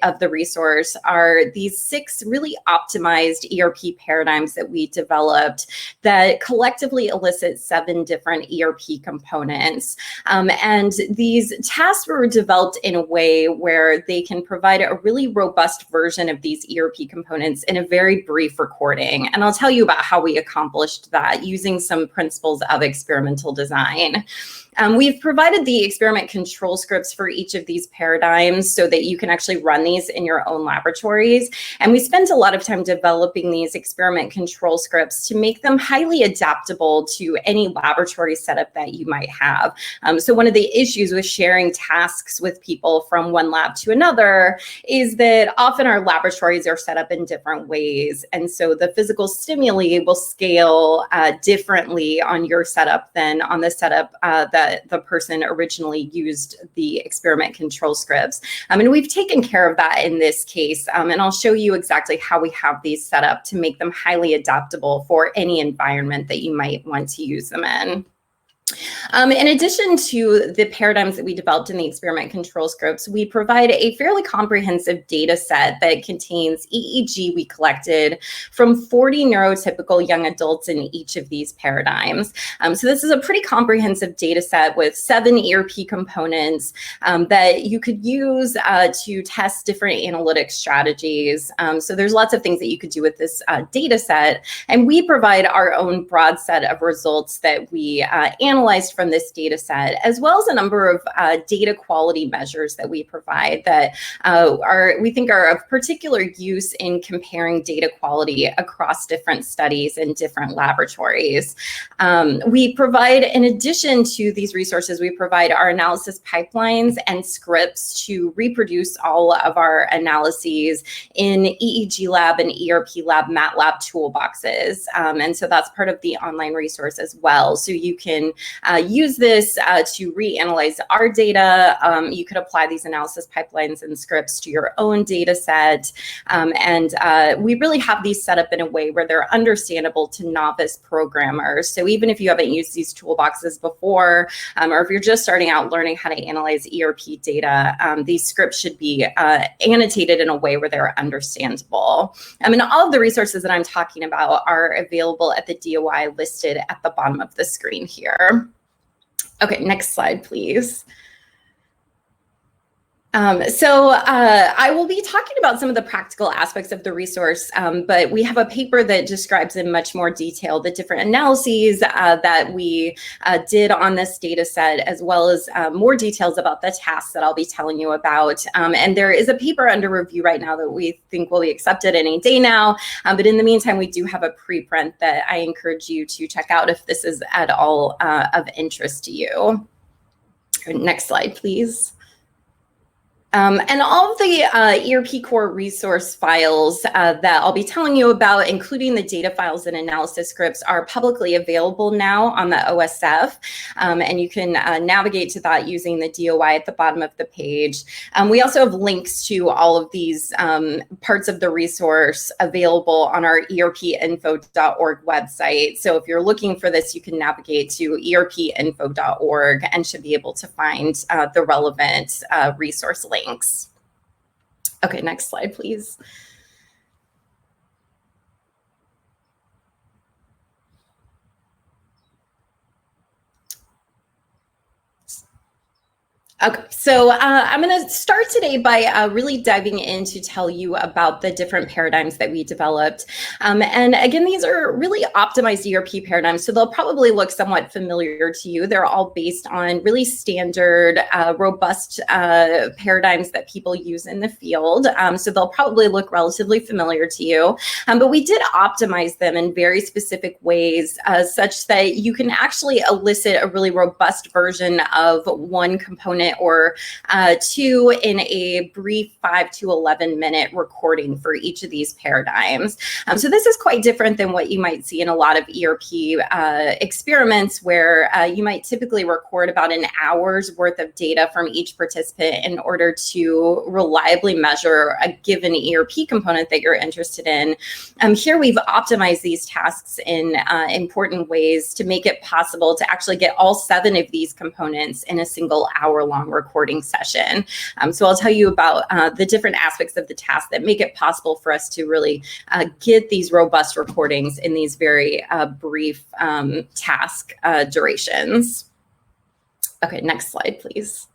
of the resource are these 6 really optimized ERP paradigms that we developed that collectively elicit 7 different ERP components. And these tasks were developed in a way where they can provide a really robust version of these ERP components in a very brief recording. And I'll tell you about how we accomplished that using some principles of experimental design. We've provided the experiment control scripts for each of these paradigms so that you can actually run these in your own laboratories. And we spent a lot of time developing these experiment control scripts to make them highly adaptable to any laboratory setup that you might have. So one of the issues with sharing tasks with people from one lab to another is that often our laboratories are set up in different ways. And so the physical stimuli will scale differently on your setup than on the setup that the person originally used the experiment control scripts. And we've taken care of that in this case. And I'll show you exactly how we have these set up to make them highly adaptable for any environment that you might want to use them in. In addition to the paradigms that we developed in the experiment control scripts, we provide a fairly comprehensive data set that contains EEG we collected from 40 neurotypical young adults in each of these paradigms. So this is a pretty comprehensive data set with 7 ERP components that you could use to test different analytic strategies. So there's lots of things that you could do with this data set. And we provide our own broad set of results that we analyzed from this data set, as well as a number of data quality measures that we provide that we think are of particular use in comparing data quality across different studies and different laboratories. We provide, in addition to these resources, we provide our analysis pipelines and scripts to reproduce all of our analyses in EEG Lab and ERP Lab MATLAB toolboxes. And so that's part of the online resource as well. So you can use this to reanalyze our data. You could apply these analysis pipelines and scripts to your own data set. And we really have these set up in a way where they're understandable to novice programmers. So even if you haven't used these toolboxes before, or if you're just starting out learning how to analyze ERP data, these scripts should be annotated in a way where they're understandable. And all of the resources that I'm talking about are available at the DOI listed at the bottom of the screen here. Okay, next slide, please. I will be talking about some of the practical aspects of the resource, but we have a paper that describes in much more detail the different analyses that we did on this data set, as well as more details about the tasks that I'll be telling you about. And there is a paper under review right now that we think will be accepted any day now. But in the meantime, we do have a preprint that I encourage you to check out if this is at all of interest to you. Next slide, please. And all of the ERP core resource files that I'll be telling you about, including the data files and analysis scripts, are publicly available now on the OSF. And you can navigate to that using the DOI at the bottom of the page. We also have links to all of these parts of the resource available on our erpinfo.org website. So if you're looking for this, you can navigate to erpinfo.org and should be able to find the relevant resource links. Okay, next slide, please. Okay, so I'm going to start today by really diving in to tell you about the different paradigms that we developed. And again, these are really optimized ERP paradigms, so they'll probably look somewhat familiar to you. They're all based on really standard, robust paradigms that people use in the field. So they'll probably look relatively familiar to you. But we did optimize them in very specific ways such that you can actually elicit a really robust version of one component or two in a brief 5 to 11 minute recording for each of these paradigms. So this is quite different than what you might see in a lot of ERP experiments where you might typically record about an hour's worth of data from each participant in order to reliably measure a given ERP component that you're interested in. Here we've optimized these tasks in important ways to make it possible to actually get all 7 of these components in a single hour-long recording session. So I'll tell you about the different aspects of the task that make it possible for us to really get these robust recordings in these very brief task durations. Okay, next slide, please.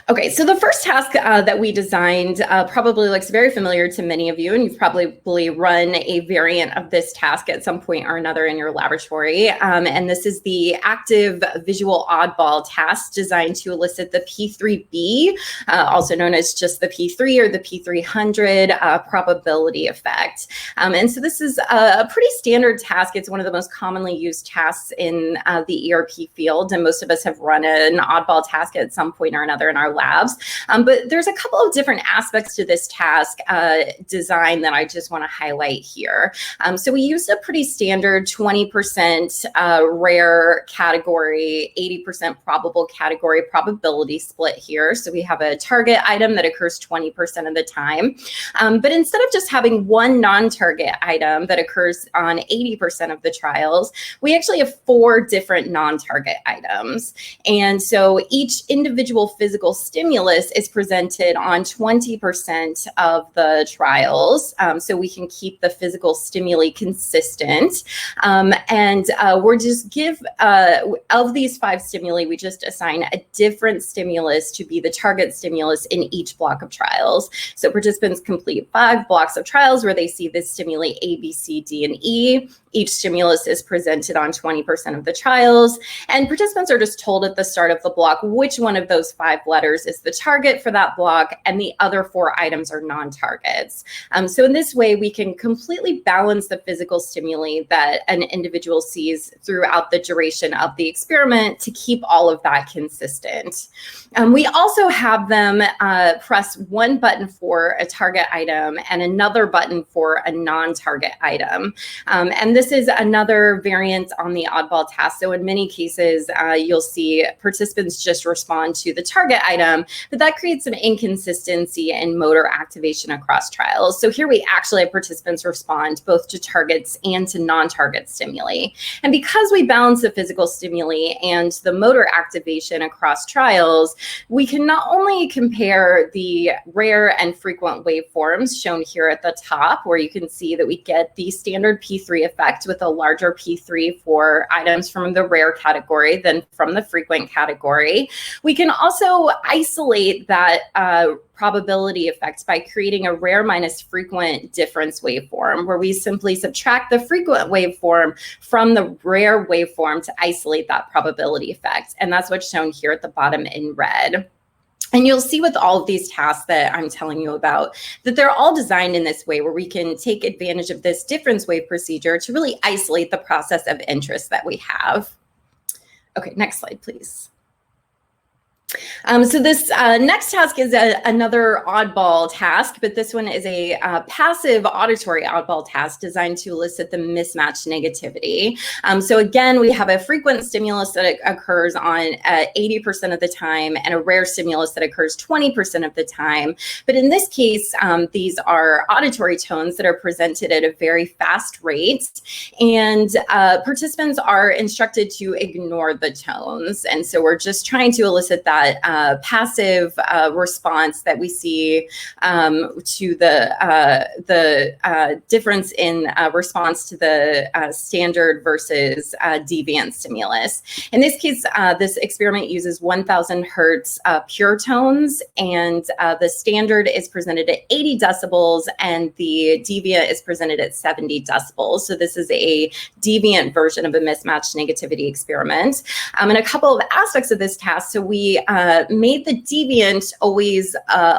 Okay, so the first task that we designed probably looks very familiar to many of you, and you've probably run a variant of this task at some point or another in your laboratory. And this is the active visual oddball task designed to elicit the P3B, also known as just the P3 or the P300 probability effect. And so this is a pretty standard task. It's one of the most commonly used tasks in the ERP field, and most of us have run an oddball task at some point or another in our labs. But there's a couple of different aspects to this task design that I just want to highlight here. So we used a pretty standard 20% rare category, 80% probable category probability split here. So we have a target item that occurs 20% of the time. But instead of just having one non-target item that occurs on 80% of the trials, we actually have 4 different non-target items. And so each individual physical stimulus is presented on 20% of the trials. So we can keep the physical stimuli consistent. And we're just of these 5 stimuli, we just assign a different stimulus to be the target stimulus in each block of trials. So participants complete 5 blocks of trials where they see this stimuli A, B, C, D, and E. Each stimulus is presented on 20% of the trials, and participants are just told at the start of the block which one of those 5 letters is the target for that block, and the other 4 items are non-targets. So in this way, we can completely balance the physical stimuli that an individual sees throughout the duration of the experiment to keep all of that consistent. We also have them press one button for a target item and another button for a non-target item. And this is another variant on the oddball task. So in many cases, you'll see participants just respond to the target item, but that creates some inconsistency in motor activation across trials. So here we actually have participants respond both to targets and to non-target stimuli. And because we balance the physical stimuli and the motor activation across trials, we can not only compare the rare and frequent waveforms shown here at the top, where you can see that we get the standard P3 effect with a larger P3 for items from the rare category than from the frequent category. We can also isolate that probability effect by creating a rare minus frequent difference waveform, where we simply subtract the frequent waveform from the rare waveform to isolate that probability effect. And that's what's shown here at the bottom in red. And you'll see with all of these tasks that I'm telling you about that they're all designed in this way, where we can take advantage of this difference wave procedure to really isolate the process of interest that we have. Okay, next slide, please. So this next task is another oddball task, but this one is a passive auditory oddball task designed to elicit the mismatch negativity. So again, we have a frequent stimulus that occurs on 80% of the time and a rare stimulus that occurs 20% of the time. But in this case, these are auditory tones that are presented at a very fast rate, and participants are instructed to ignore the tones. And so we're just trying to elicit that passive response that we see to the difference in response to the standard versus deviant stimulus. In this case, this experiment uses 1,000 hertz pure tones, and the standard is presented at 80 decibels, and the deviant is presented at 70 decibels. So this is a deviant version of a mismatch negativity experiment. And a couple of aspects of this task. So we made the deviant always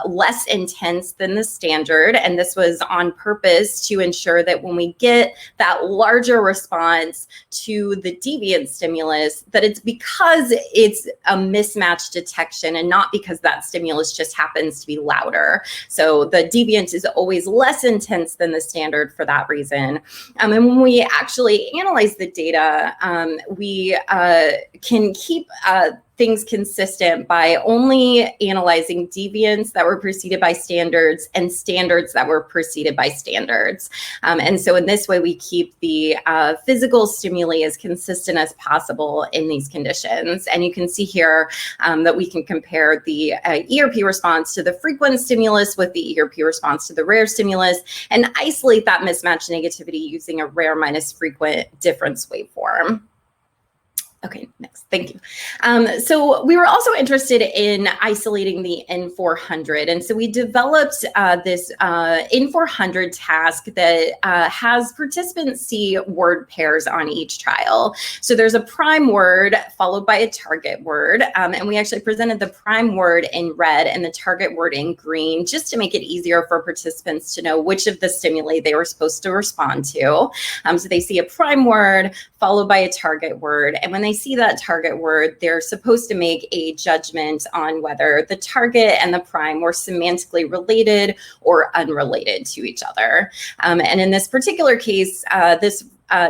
less intense than the standard, and this was on purpose to ensure that when we get that larger response to the deviant stimulus, that it's because it's a mismatch detection and not because that stimulus just happens to be louder. So the deviant is always less intense than the standard for that reason. And when we actually analyze the data, we can keep things consistent by only analyzing deviants that were preceded by standards and standards that were preceded by standards. And so in this way, we keep the physical stimuli as consistent as possible in these conditions. And you can see here that we can compare the ERP response to the frequent stimulus with the ERP response to the rare stimulus and isolate that mismatch negativity using a rare minus frequent difference waveform. Okay, next, thank you. So we were also interested in isolating the N400. And so we developed this N400 task that has participants see word pairs on each trial. So there's a prime word followed by a target word. And we actually presented the prime word in red and the target word in green, just to make it easier for participants to know which of the stimuli they were supposed to respond to. So they see a prime word followed by a target word. And when they see that target word, they're supposed to make a judgment on whether the target and the prime were semantically related or unrelated to each other. And in this particular case, this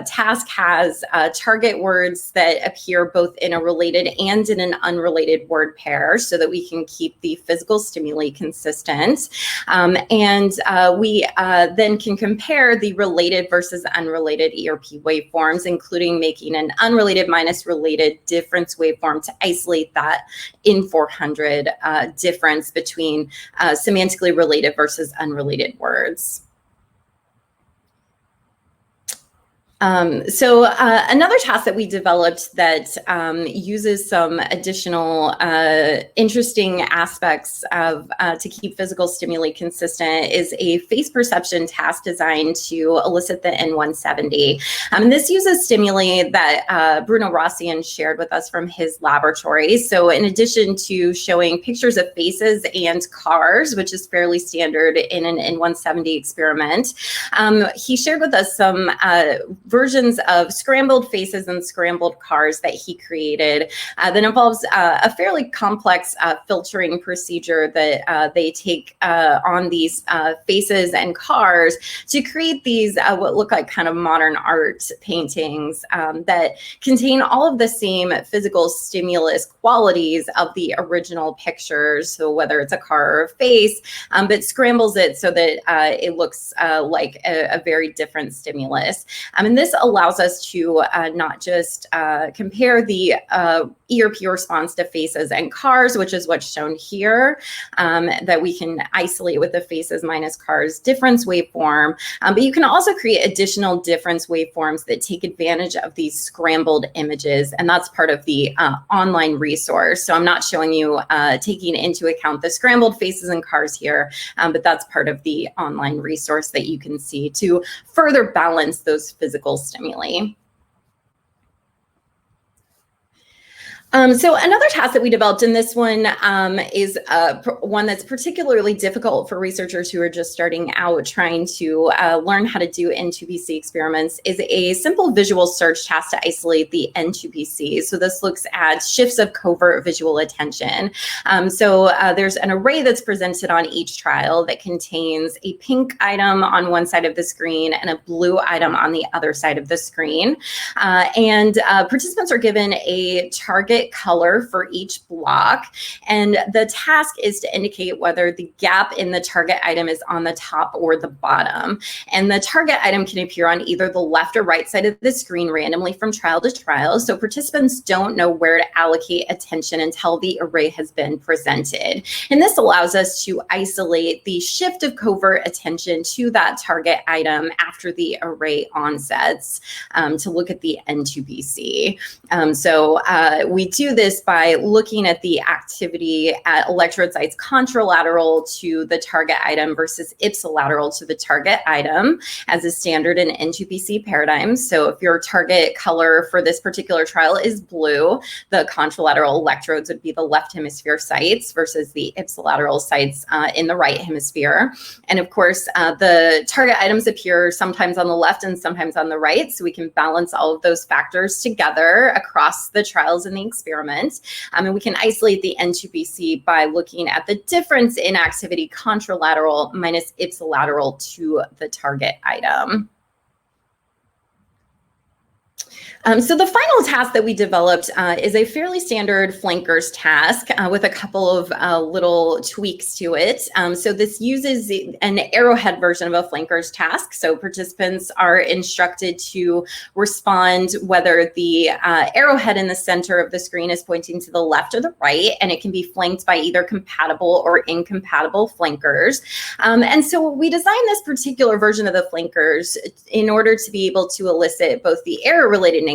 task has target words that appear both in a related and in an unrelated word pair so that we can keep the physical stimuli consistent. And we then can compare the related versus unrelated ERP waveforms, including making an unrelated minus related difference waveform to isolate that N400 difference between semantically related versus unrelated words. So another task that we developed that uses some additional interesting aspects of to keep physical stimuli consistent is a face perception task designed to elicit the N170. And this uses stimuli that Bruno Rossian shared with us from his laboratory. So in addition to showing pictures of faces and cars, which is fairly standard in an N170 experiment, he shared with us some versions of scrambled faces and scrambled cars that he created that involves a fairly complex filtering procedure that they take on these faces and cars to create these what look like kind of modern art paintings that contain all of the same physical stimulus qualities of the original pictures. So whether it's a car or a face, but scrambles it so that it looks like a very different stimulus. And this allows us to not just compare the ERP response to faces and cars, which is what's shown here, that we can isolate with the faces minus cars difference waveform, but you can also create additional difference waveforms that take advantage of these scrambled images, and that's part of the online resource. So I'm not showing you taking into account the scrambled faces and cars here, but that's part of the online resource that you can see to further balance those physical stimuli. So another task that we developed, and this one is one that's particularly difficult for researchers who are just starting out trying to learn how to do N2PC experiments, is a simple visual search task to isolate the N2PC. So this looks at shifts of covert visual attention. So there's an array that's presented on each trial that contains a pink item on one side of the screen and a blue item on the other side of the screen. And participants are given a target color for each block, and the task is to indicate whether the gap in the target item is on the top or the bottom. And the target item can appear on either the left or right side of the screen randomly from trial to trial, so participants don't know where to allocate attention until the array has been presented. And this allows us to isolate the shift of covert attention to that target item after the array onsets to look at the N2PC. So we do this by looking at the activity at electrode sites contralateral to the target item versus ipsilateral to the target item as a standard in N2PC paradigms. So if your target color for this particular trial is blue, the contralateral electrodes would be the left hemisphere sites versus the ipsilateral sites in the right hemisphere. And of course, the target items appear sometimes on the left and sometimes on the right, so we can balance all of those factors together across the trials in the experiment. And we can isolate the N2PC by looking at the difference in activity contralateral minus ipsilateral to the target item. So the final task that we developed is a fairly standard flankers task with a couple of little tweaks to it. So this uses an arrowhead version of a flankers task. So participants are instructed to respond whether the arrowhead in the center of the screen is pointing to the left or the right, and it can be flanked by either compatible or incompatible flankers. And so we designed this particular version of the flankers in order to be able to elicit both the error-related negativity,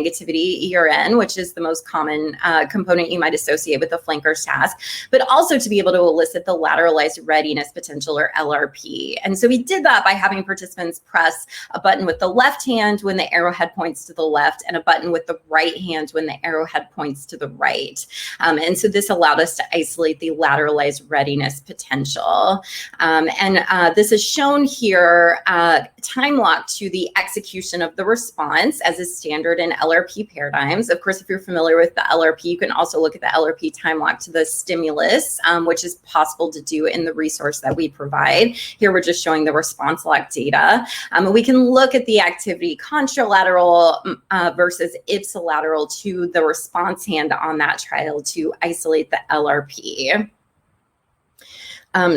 ERN, which is the most common component you might associate with the flankers task, but also to be able to elicit the lateralized readiness potential, or LRP. And so we did that by having participants press a button with the left hand when the arrowhead points to the left, and a button with the right hand when the arrowhead points to the right. And so this allowed us to isolate the lateralized readiness potential. And this is shown here, time locked to the execution of the response as is standard in LRP paradigms. Of course, if you're familiar with the LRP, you can also look at the LRP time lock to the stimulus, which is possible to do in the resource that we provide. Here, we're just showing the response lock data. We can look at the activity contralateral versus ipsilateral to the response hand on that trial to isolate the LRP.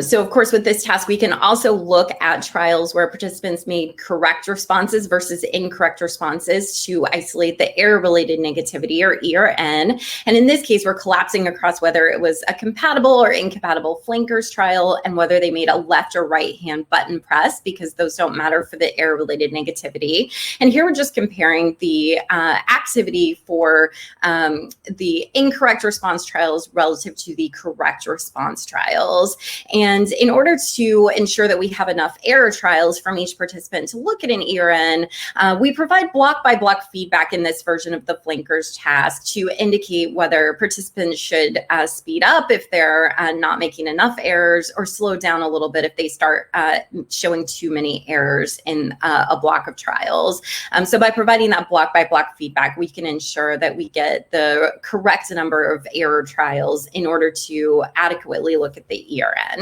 So of course, with this task, we can also look at trials where participants made correct responses versus incorrect responses to isolate the error-related negativity, or ERN. And in this case, we're collapsing across whether it was a compatible or incompatible flankers trial and whether they made a left or right hand button press, because those don't matter for the error-related negativity. And here we're just comparing the activity for the incorrect response trials relative to the correct response trials. And in order to ensure that we have enough error trials from each participant to look at an ERN, we provide block by block feedback in this version of the flankers task to indicate whether participants should speed up if they're not making enough errors, or slow down a little bit if they start showing too many errors in a block of trials. So by providing that block by block feedback, we can ensure that we get the correct number of error trials in order to adequately look at the ERN.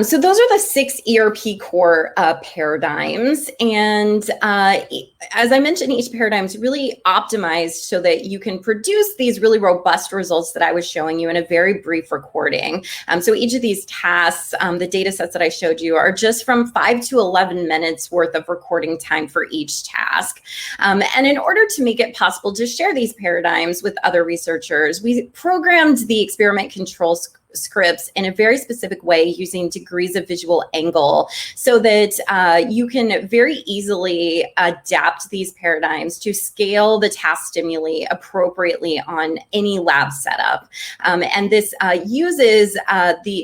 So those are the 6 ERP core paradigms. And as I mentioned, each paradigm is really optimized so that you can produce these really robust results that I was showing you in a very brief recording. So each of these tasks, the data sets that I showed you, are just from 5 to 11 minutes worth of recording time for each task. And in order to make it possible to share these paradigms with other researchers, we programmed the experiment control scripts in a very specific way using degrees of visual angle so that you can very easily adapt these paradigms to scale the task stimuli appropriately on any lab setup. And this uses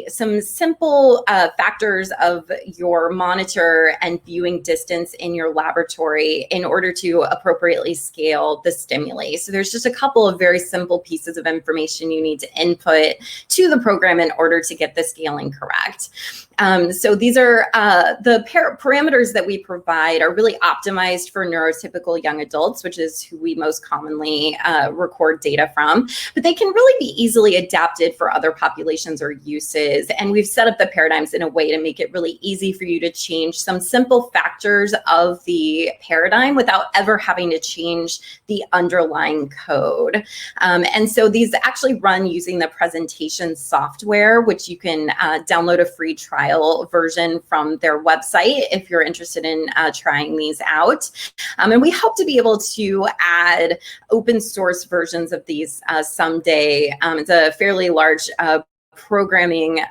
some simple factors of your monitor and viewing distance in your laboratory in order to appropriately scale the stimuli. So there's just a couple of very simple pieces of information you need to input to the program in order to get the scaling correct. So these are the parameters that we provide are really optimized for neurotypical young adults, which is who we most commonly record data from, but they can really be easily adapted for other populations or uses. And we've set up the paradigms in a way to make it really easy for you to change some simple factors of the paradigm without ever having to change the underlying code. And so these actually run using the presentation software, which you can download a free trial version from their website if you're interested in trying these out. And we hope to be able to add open source versions of these someday. It's a fairly large programming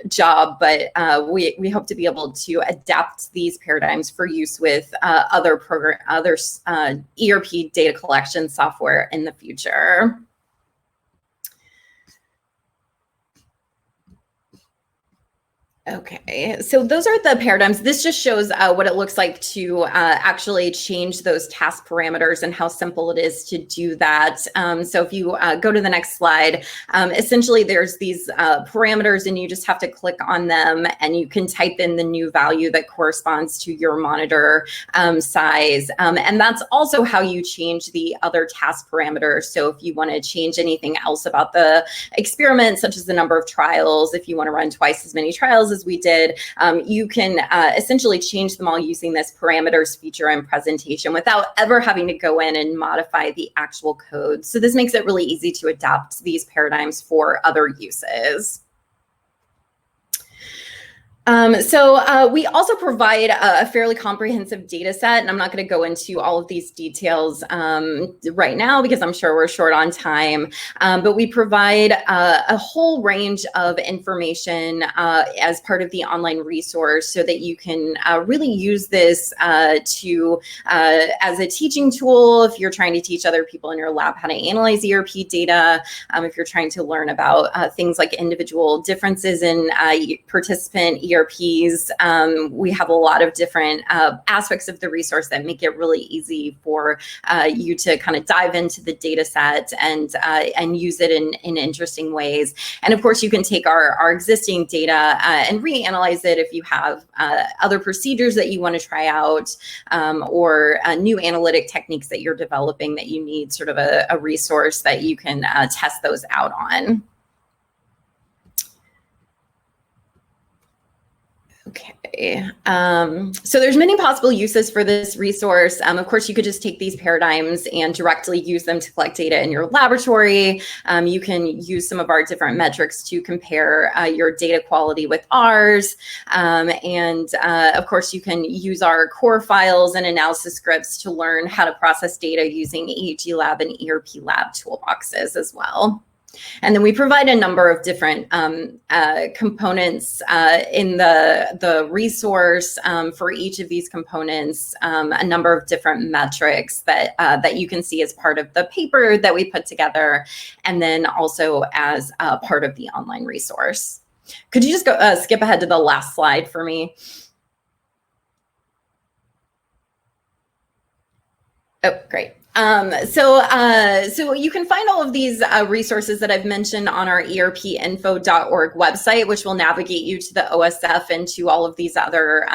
job, but we hope to be able to adapt these paradigms for use with other ERP data collection software in the future. Okay, so those are the paradigms. This just shows what it looks like to actually change those task parameters and how simple it is to do that. So if you go to the next slide, essentially there's these parameters and you just have to click on them and you can type in the new value that corresponds to your monitor size. And that's also how you change the other task parameters. So if you want to change anything else about the experiment, such as the number of trials, if you want to run twice as many trials as we did, you can essentially change them all using this parameters feature and presentation without ever having to go in and modify the actual code. So this makes it really easy to adapt these paradigms for other uses. So we also provide a fairly comprehensive data set, and I'm not going to go into all of these details right now because I'm sure we're short on time, but we provide a whole range of information as part of the online resource so that you can really use this as a teaching tool if you're trying to teach other people in your lab how to analyze ERP data, if you're trying to learn about things like individual differences in participant ERPs. We have a lot of different aspects of the resource that make it really easy for you to kind of dive into the data set and use it in interesting ways. And of course, you can take our existing data and reanalyze it if you have other procedures that you want to try out or new analytic techniques that you're developing that you need sort of a resource that you can test those out on. Okay, so there's many possible uses for this resource. Of course, you could just take these paradigms and directly use them to collect data in your laboratory. You can use some of our different metrics to compare your data quality with ours. And of course, you can use our core files and analysis scripts to learn how to process data using EEG Lab and ERP Lab toolboxes as well. And then we provide a number of different components in the resource for each of these components, a number of different metrics that you can see as part of the paper that we put together, and then also as part of the online resource. Could you just go skip ahead to the last slide for me? Oh, great. So you can find all of these resources that I've mentioned on our erpinfo.org website, which will navigate you to the OSF and to all of these other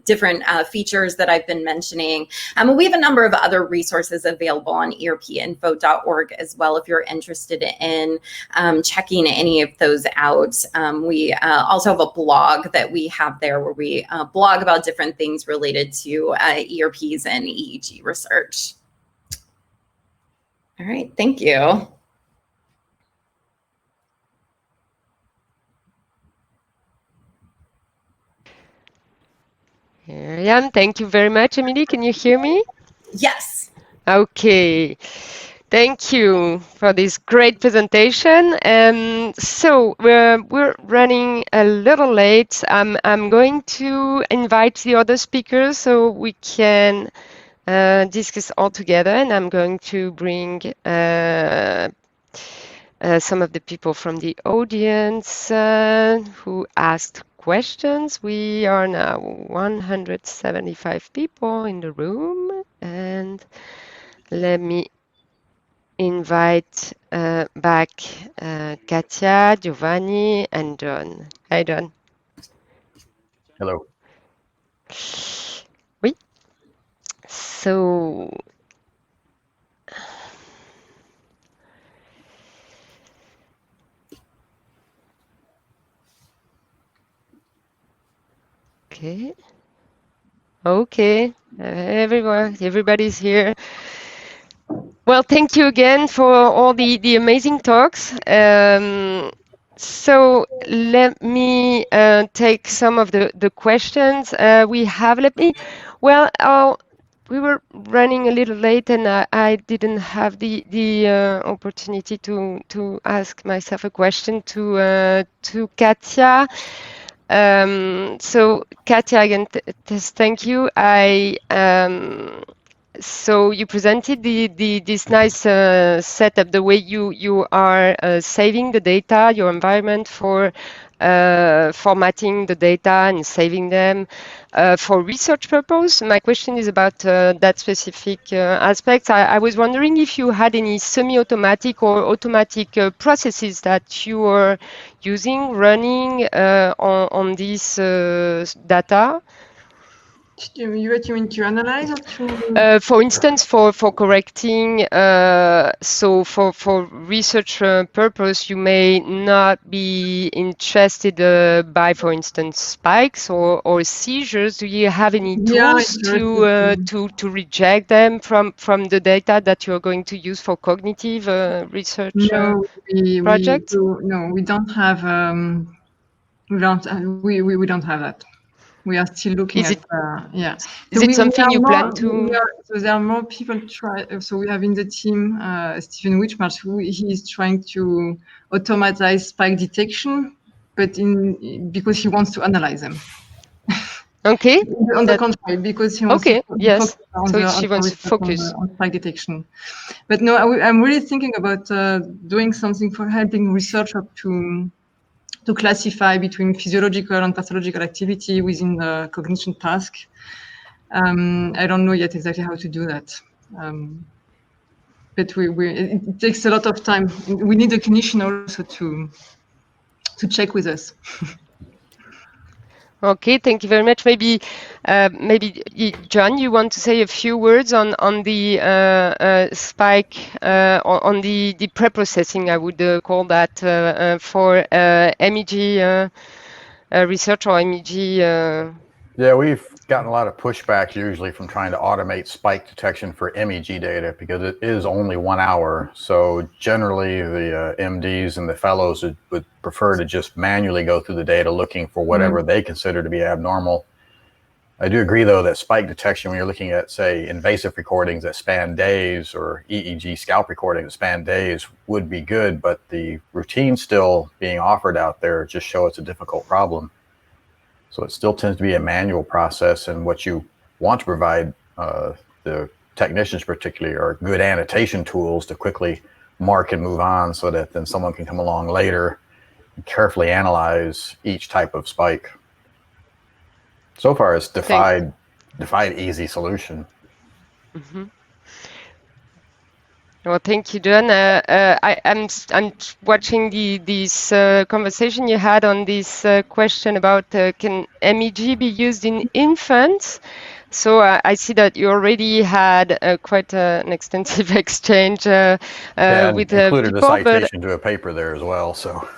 different features that I've been mentioning. We have a number of other resources available on erpinfo.org as well if you're interested in checking any of those out. We also have a blog that we have there where we blog about different things related to ERPs and EEG research. All right, thank you. Here I am. Thank you very much, Emily. Can you hear me? Yes. Okay. Thank you for this great presentation. So we're running a little late. I'm going to invite the other speakers so we can discuss all together, and I'm going to bring some of the people from the audience who asked questions. We are now 175 people in the room, and let me invite back Katia, Giovanni, and John. Hi, John. Hello. Oui. So, okay. Okay. Everybody's here. Well, thank you again for all the amazing talks. So let me take some of the questions we have. We were running a little late, and I didn't have the opportunity to ask myself a question to Katia. So Katia, again, thank you. So you presented this nice setup, the way you are saving the data, your environment for formatting the data and saving them for research purpose. My question is about that specific aspect. I was wondering if you had any semi-automatic or automatic processes that you are using, running on this data. You mean to analyze or to? For instance, for correcting, so for research purpose, you may not be interested by, for instance, spikes or seizures. Do you have any tools to reject them from the data that you're going to use for cognitive research projects? We don't have. We don't have that. We are still looking at. Yeah. Is it something you plan to? So there are more people try. So we have in the team Stephen Wichmarsh, who he is trying to automatize spike detection, but because he wants to analyze them. Okay. On the contrary, because he wants to yes. She wants to focus on spike detection. But no, I'm really thinking about doing something for helping researchers to classify between physiological and pathological activity within the cognition task. I don't know yet exactly how to do that. But it takes a lot of time. We need a clinician also to check with us. Okay, thank you very much. Maybe John, you want to say a few words on the spike on the pre-processing, I would call that for MEG research or MEG. Yeah, we've gotten a lot of pushback usually from trying to automate spike detection for MEG data because it is only 1 hour. So generally the MDs and the fellows would prefer to just manually go through the data looking for whatever they consider to be abnormal. I do agree, though, that spike detection, when you're looking at, say, invasive recordings that span days or EEG scalp recordings that span days would be good, but the routine still being offered out there just show it's a difficult problem. So it still tends to be a manual process, and what you want to provide the technicians particularly are good annotation tools to quickly mark and move on so that then someone can come along later and carefully analyze each type of spike. So far, it's defied easy solution. Mm-hmm. Well, thank you, John. I'm watching this conversation you had on this question about can MEG be used in infants? So I see that you already had quite an extensive exchange with included people, a citation to a paper there as well. So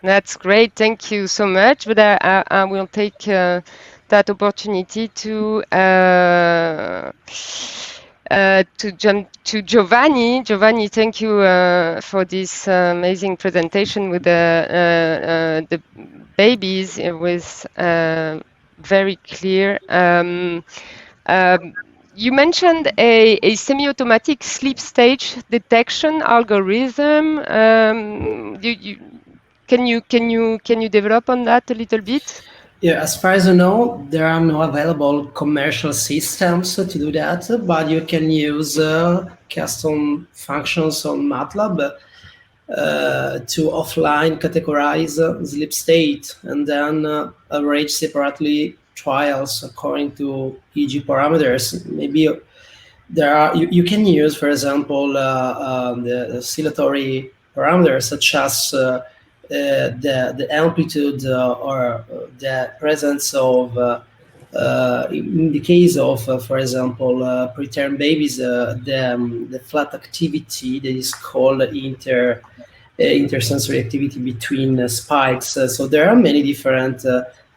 that's great. Thank you so much. But I will take that opportunity to jump to Giovanni. Giovanni, thank you for this amazing presentation with the babies. It was very clear. you mentioned a semi-automatic sleep stage detection algorithm. Can you develop on that a little bit? Yeah, as far as I know, there are no available commercial systems to do that, but you can use custom functions on MATLAB to offline categorize sleep state and then arrange separately trials according to EEG parameters. Maybe there are you can use, for example, the oscillatory parameters such as the amplitude or the presence of in the case of, for example, preterm babies, the flat activity that is called intersensory activity between spikes. So there are many different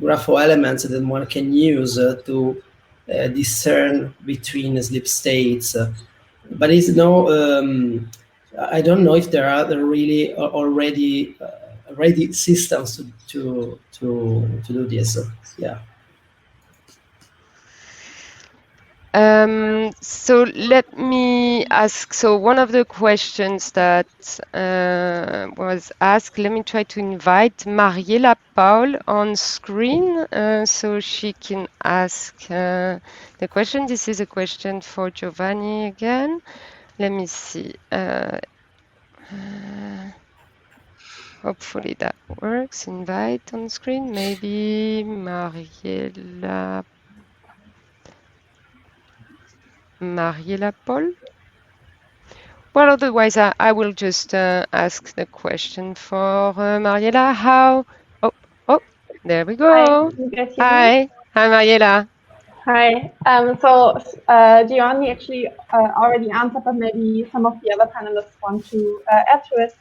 grapho elements that one can use to discern between sleep states. But it's no, I don't know if there are really already ready systems to do this. Yeah. So let me ask. So one of the questions that was asked, let me try to invite Mariela Paul on screen so she can ask the question. This is a question for Giovanni again. Let me see. Hopefully that works. Invite on screen. Maybe Mariela Paul. Well, otherwise, I will just ask the question for Mariela. How? Oh, there we go. Hi, Mariela. Hi. Giovanni actually already answered, but maybe some of the other panelists want to add to it.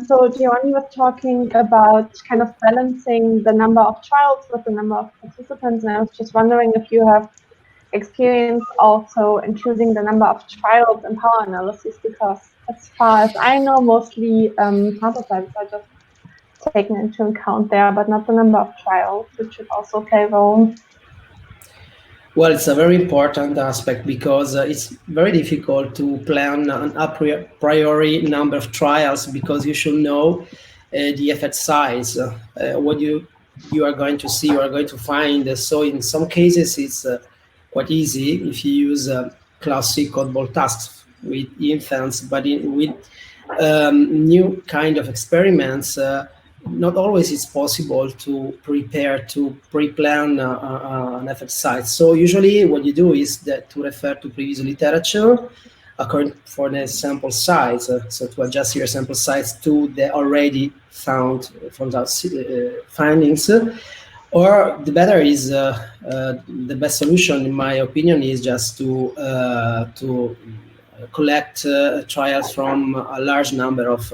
So Giovanni was talking about kind of balancing the number of trials with the number of participants, and I was just wondering if you have experience also in choosing the number of trials in power analysis, because as far as I know, mostly sample sizes are just taken into account there, but not the number of trials, which should also play a role. Well, it's a very important aspect because it's very difficult to plan an a priori number of trials because you should know the effect size, what you are going to see, you are going to find. So in some cases, it's quite easy if you use classic codeball tasks with infants, but with new kind of experiments, not always it's possible to pre-plan an effect size. So usually what you do is that to refer to previous literature according for the sample size, so to adjust your sample size to the already found findings. Or the better is the best solution, in my opinion, is just to collect trials from a large number of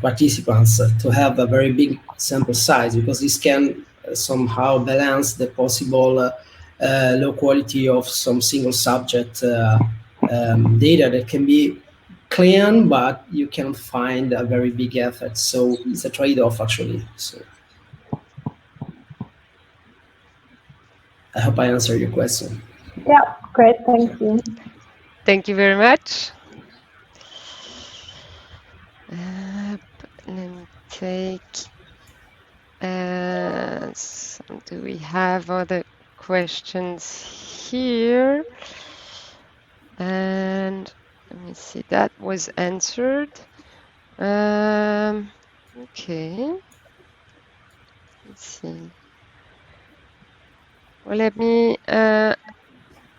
participants to have a very big sample size, because this can somehow balance the possible low quality of some single subject data that can be clean, but you can find a very big effect. So it's a trade-off, actually. So I hope I answered your question. Yeah, great. Thank you. Thank you very much. Let me take. Do we have other questions here? And let me see. That was answered. Okay. Let's see. Well, let me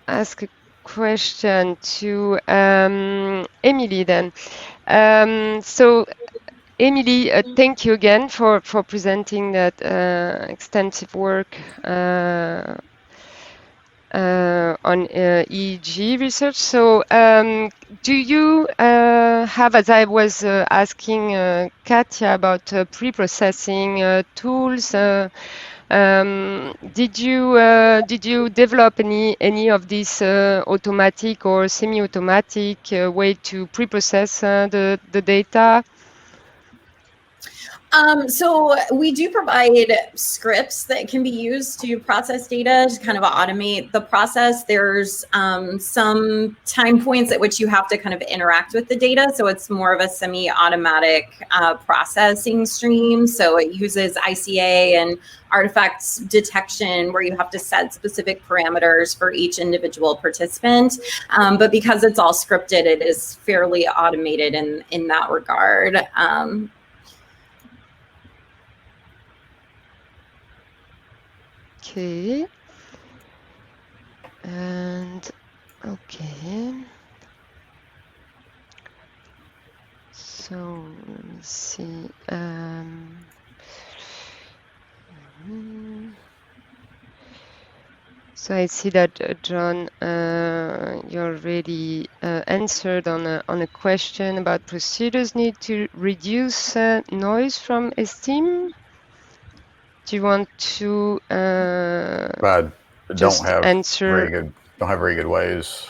ask a question to Emily then. So, Emily, thank you again for presenting that extensive work on EEG research. So, do you have, as I was asking Katja about pre-processing tools, did you develop any of these automatic or semi-automatic way to pre-process the data? So we do provide scripts that can be used to process data to kind of automate the process. There's some time points at which you have to kind of interact with the data. So it's more of a semi-automatic processing stream. So it uses ICA and artifacts detection where you have to set specific parameters for each individual participant. But because it's all scripted, it is fairly automated in that regard. Okay. And okay. So let me see. So I see that John, you already answered on a question about procedures need to reduce noise from Esteem. Do you want to don't have answer? very good ways.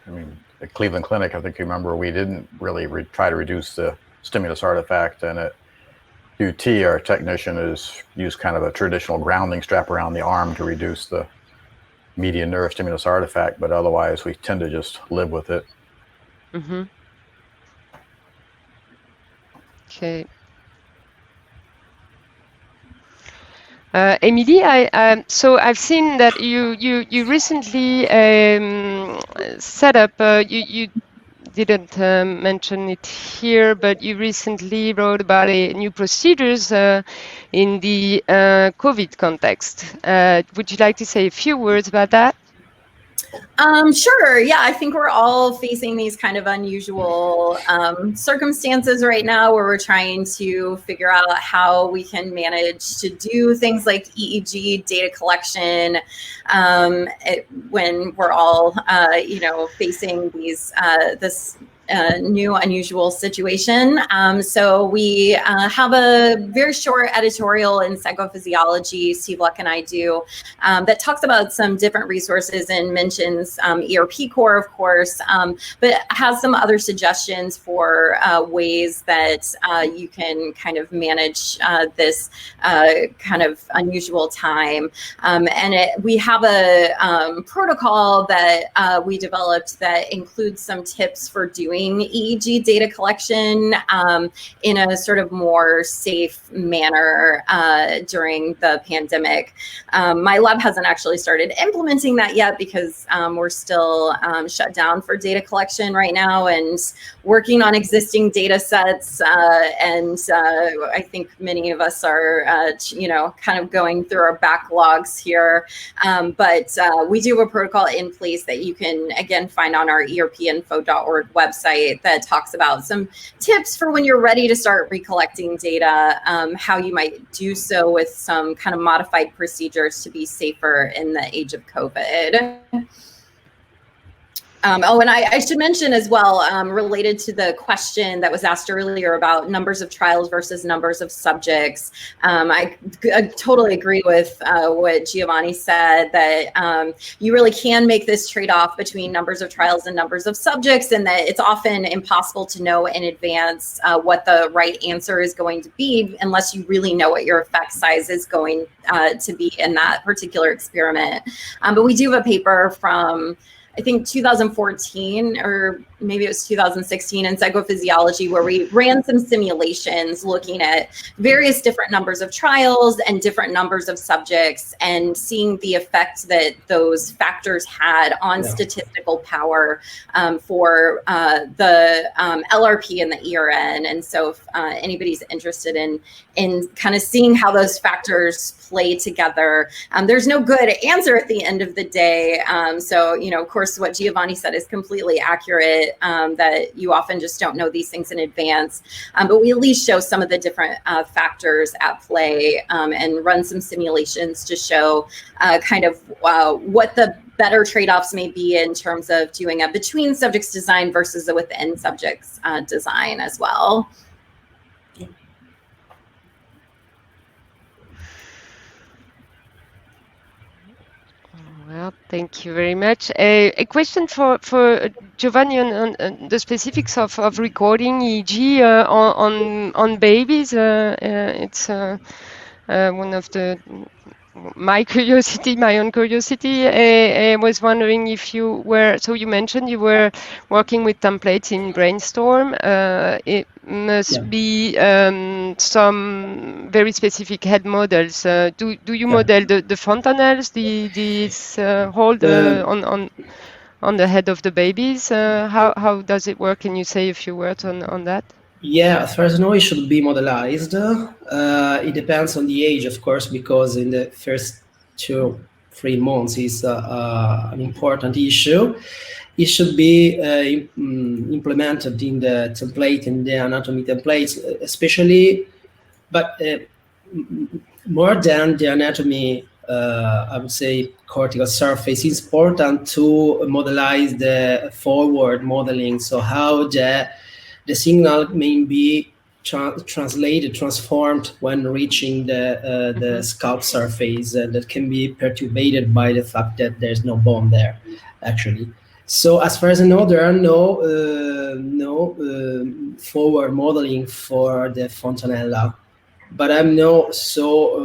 I mean, at Cleveland Clinic, I think you remember we didn't really try to reduce the stimulus artifact, and at UT, our technician is used kind of a traditional grounding strap around the arm to reduce the median nerve stimulus artifact, but otherwise we tend to just live with it. Mm-hmm. Okay. Emily, so I've seen that you recently set up. You didn't mention it here, but you recently wrote about new procedures in the COVID context. Would you like to say a few words about that? Sure. Yeah, I think we're all facing these kind of unusual circumstances right now where we're trying to figure out how we can manage to do things like EEG data collection when we're all, facing this new unusual situation. So we have a very short editorial in Psychophysiology, Steve Luck and I do, that talks about some different resources and mentions ERP Core, of course, but has some other suggestions for ways that you can kind of manage this kind of unusual time. We have a protocol that we developed that includes some tips for doing EEG data collection in a sort of more safe manner during the pandemic. My lab hasn't actually started implementing that yet because we're still shut down for data collection right now and working on existing data sets. I think many of us are, kind of going through our backlogs here. But we do have a protocol in place that you can, again, find on our erpinfo.org website that talks about some tips for when you're ready to start recollecting data, how you might do so with some kind of modified procedures to be safer in the age of COVID. And I should mention as well, related to the question that was asked earlier about numbers of trials versus numbers of subjects, I totally agree with what Giovanni said, that you really can make this trade-off between numbers of trials and numbers of subjects, and that it's often impossible to know in advance what the right answer is going to be unless you really know what your effect size is going to be in that particular experiment. But we do have a paper from, I think 2014 or maybe it was 2016 in Psychophysiology, where we ran some simulations looking at various different numbers of trials and different numbers of subjects and seeing the effect that those factors had on statistical power for the LRP and the ERN. And so if anybody's interested in kind of seeing how those factors play together, there's no good answer at the end of the day. So, of course, what Giovanni said is completely accurate, that you often just don't know these things in advance. But we at least show some of the different factors at play and run some simulations to show kind of what the better trade-offs may be in terms of doing a between subjects design versus a within subjects design as well. All Well, thank you very much. A question for Giovanni on the specifics of recording EEG on babies. It's one of my own curiosity. I was wondering if you were, so you mentioned you were working with templates in Brainstorm. It must be some very specific head models. Do you model the fontanelles, these hold on the head of the babies? How does it work? Can you say a few words on that? Yeah, as far as I know, it should be modelized. It depends on the age, of course, because in the first 2-3 months is an important issue. It should be implemented in the template, in the anatomy templates, especially, but more than the anatomy, I would say cortical surface, it's important to modelize the forward modeling. So how the signal may be translated, transformed when reaching the scalp surface that can be perturbated by the fact that there's no bone there, actually. So as far as I know, there are no forward modeling for the fontanella, but I'm not so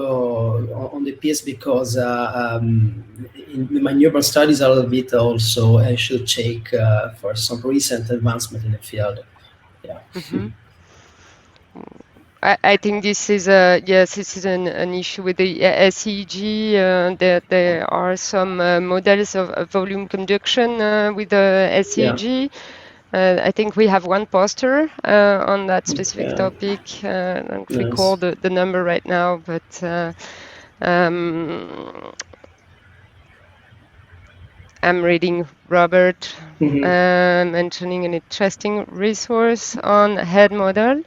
on the piece because in my newborn studies a little bit also I should check for some recent advancement in the field. Yeah. Mm-hmm. I think this is an issue with the SEG. There are some models of volume conduction with the SEG. I think we have one poster on that specific topic. I don't recall the number right now, but I'm reading Robert mentioning an interesting resource on head model.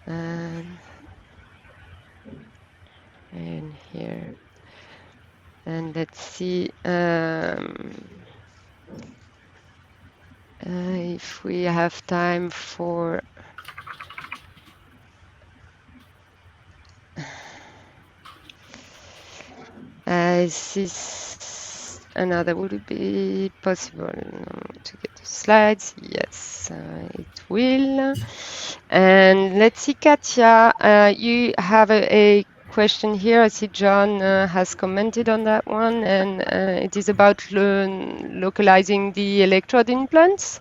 And here, and let's see if we have time for is this another, would it be possible to get the slides? Yes, it will. And let's see, Katja, you have a question here. I see John has commented on that one, and it is about localizing the electrode implants.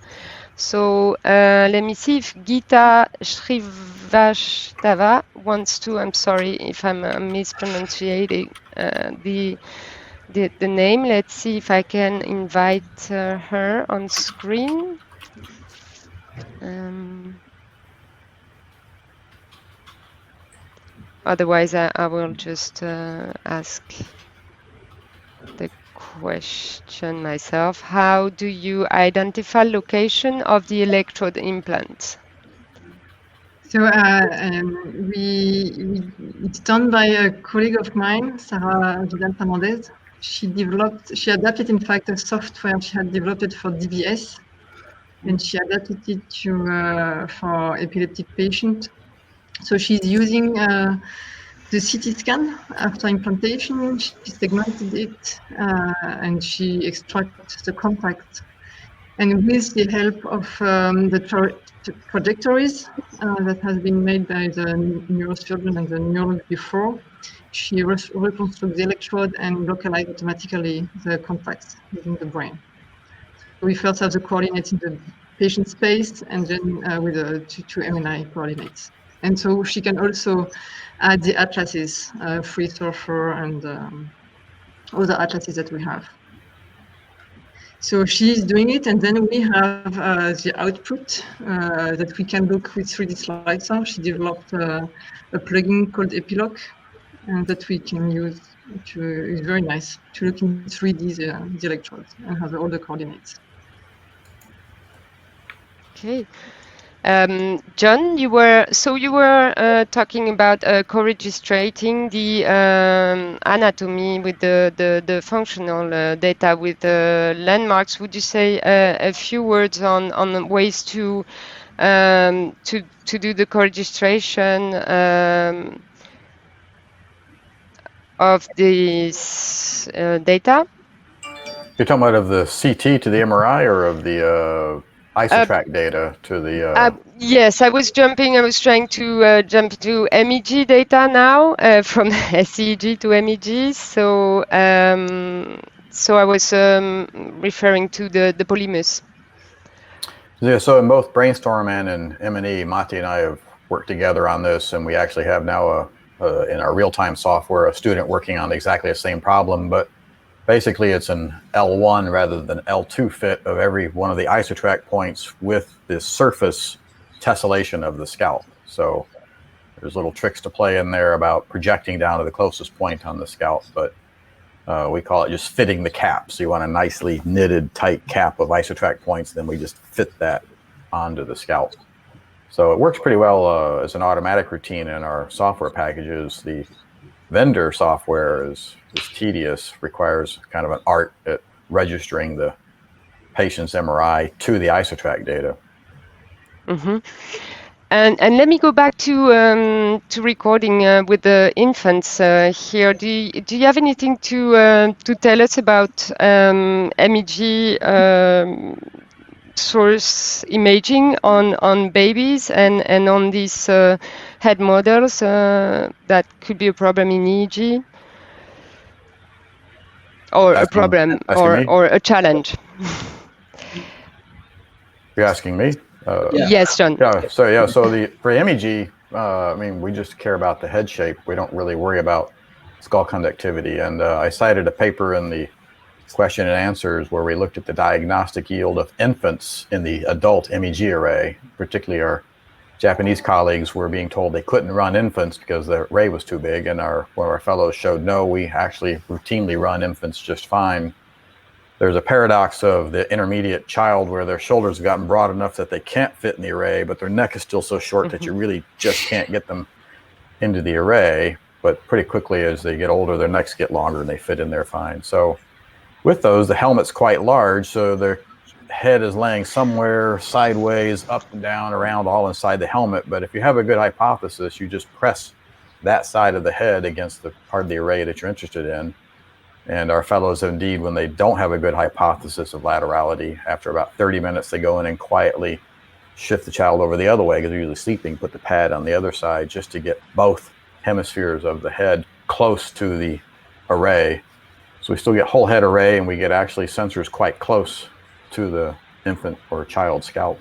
So let me see if Gita Shrivastava wants to. I'm sorry if I'm mispronouncing the name. Let's see if I can invite her on screen. Otherwise, I will just ask the question myself. How do you identify location of the electrode implant? So it's done by a colleague of mine, Sarah Vidal Fernandez. She adapted, in fact, a software she had developed for DBS, and she adapted it for epileptic patients. So she's using the CT scan after implantation. She segmented it and she extracts the contact. And with the help of the trajectories that has been made by the neurosurgeon and the neurologist before, she reconstructs the electrode and localizes automatically the contacts within the brain. So we first have the coordinates in the patient space, and then with the two MNI coordinates. And so she can also add the atlases, Free Surfer and other atlases that we have. So she's doing it, and then we have the output that we can look with 3D slicer. She developed a plugin called Epilogue that we can use. It's very nice to look in 3D the electrodes and have all the coordinates. Okay. John, you were talking about co-registrating the anatomy with the functional data with the landmarks. Would you say a few words on ways to do the co-registration of this data. You're talking about of the CT to the MRI or of the isotrack data to the... Yes, I was trying to jump to MEG data now from SEEG to MEG. So I was referring to the polymers. Yeah, so in both Brainstorm and in M&E, Mati and I have worked together on this, and we actually have now in our real-time software a student working on exactly the same problem, but basically it's an L1 rather than L2 fit of every one of the isotrack points with the surface tessellation of the scalp. So there's little tricks to play in there about projecting down to the closest point on the scalp, but we call it just fitting the cap. So you want a nicely knitted, tight cap of isotrack points, then we just fit that onto the scalp. So it works pretty well as an automatic routine in our software packages. The vendor software is tedious, requires kind of an art at registering the patient's MRI to the isotrack data. Mm-hmm. And let me go back to recording with the infants here. Do you have anything to tell us about MEG source imaging on babies and on these head models that could be a problem in EEG? Or a problem or a challenge? You're asking me? Yes, John. Yeah. So for MEG, I mean, we just care about the head shape. We don't really worry about skull conductivity. And I cited a paper in the question and answers where we looked at the diagnostic yield of infants in the adult MEG array. Particularly our Japanese colleagues were being told they couldn't run infants because the array was too big. And one of our fellows showed, no, we actually routinely run infants just fine. There's a paradox of the intermediate child where their shoulders have gotten broad enough that they can't fit in the array, but their neck is still so short that you really just can't get them into the array. But pretty quickly as they get older, their necks get longer and they fit in there fine. So with those, the helmet's quite large, so their head is laying somewhere sideways, up and down, around, all inside the helmet. But if you have a good hypothesis, you just press that side of the head against the part of the array that you're interested in. And our fellows, indeed, when they don't have a good hypothesis of laterality, after about 30 minutes, they go in and quietly shift the child over the other way because they're usually sleeping, put the pad on the other side just to get both hemispheres of the head close to the array. So we still get whole head array, and we get actually sensors quite close to the infant or child scalp.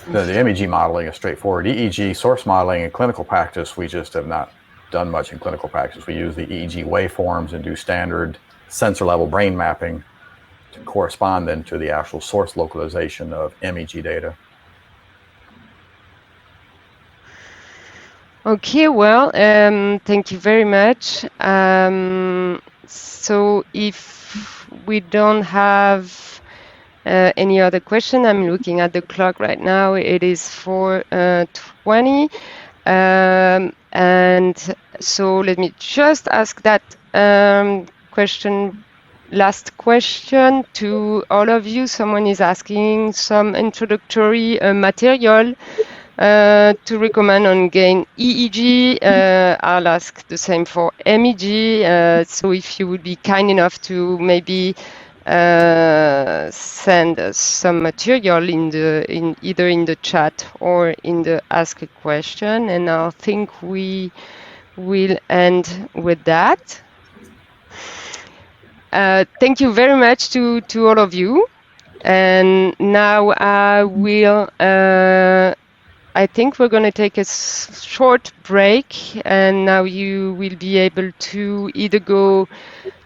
The MEG modeling is straightforward. EEG source modeling in clinical practice, we just have not done much in clinical practice. We use the EEG waveforms and do standard sensor level brain mapping to correspond then to the actual source localization of MEG data. Okay, well, thank you very much. So if we don't have any other question, I'm looking at the clock right now. It is 4:20. And so let me just ask that last question to all of you. Someone is asking some introductory material to recommend on GAIN EEG. I'll ask the same for MEG. So if you would be kind enough to maybe send us some material in either in the chat or in the ask a question, and I think we will end with that. Thank you very much to all of you, and now I think we're going to take a short break, and now you will be able to either go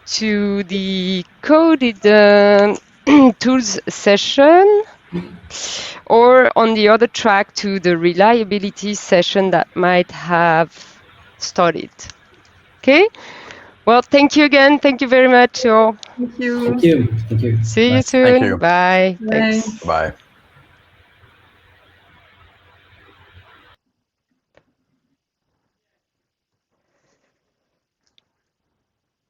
to the coded tools session or on the other track to the reliability session that might have started. Okay? Well, thank you again. Thank you very much, all. Thank you. Thank you. Thank you. See Bye. you soon. Thank you. Bye. Bye. Thanks. Bye.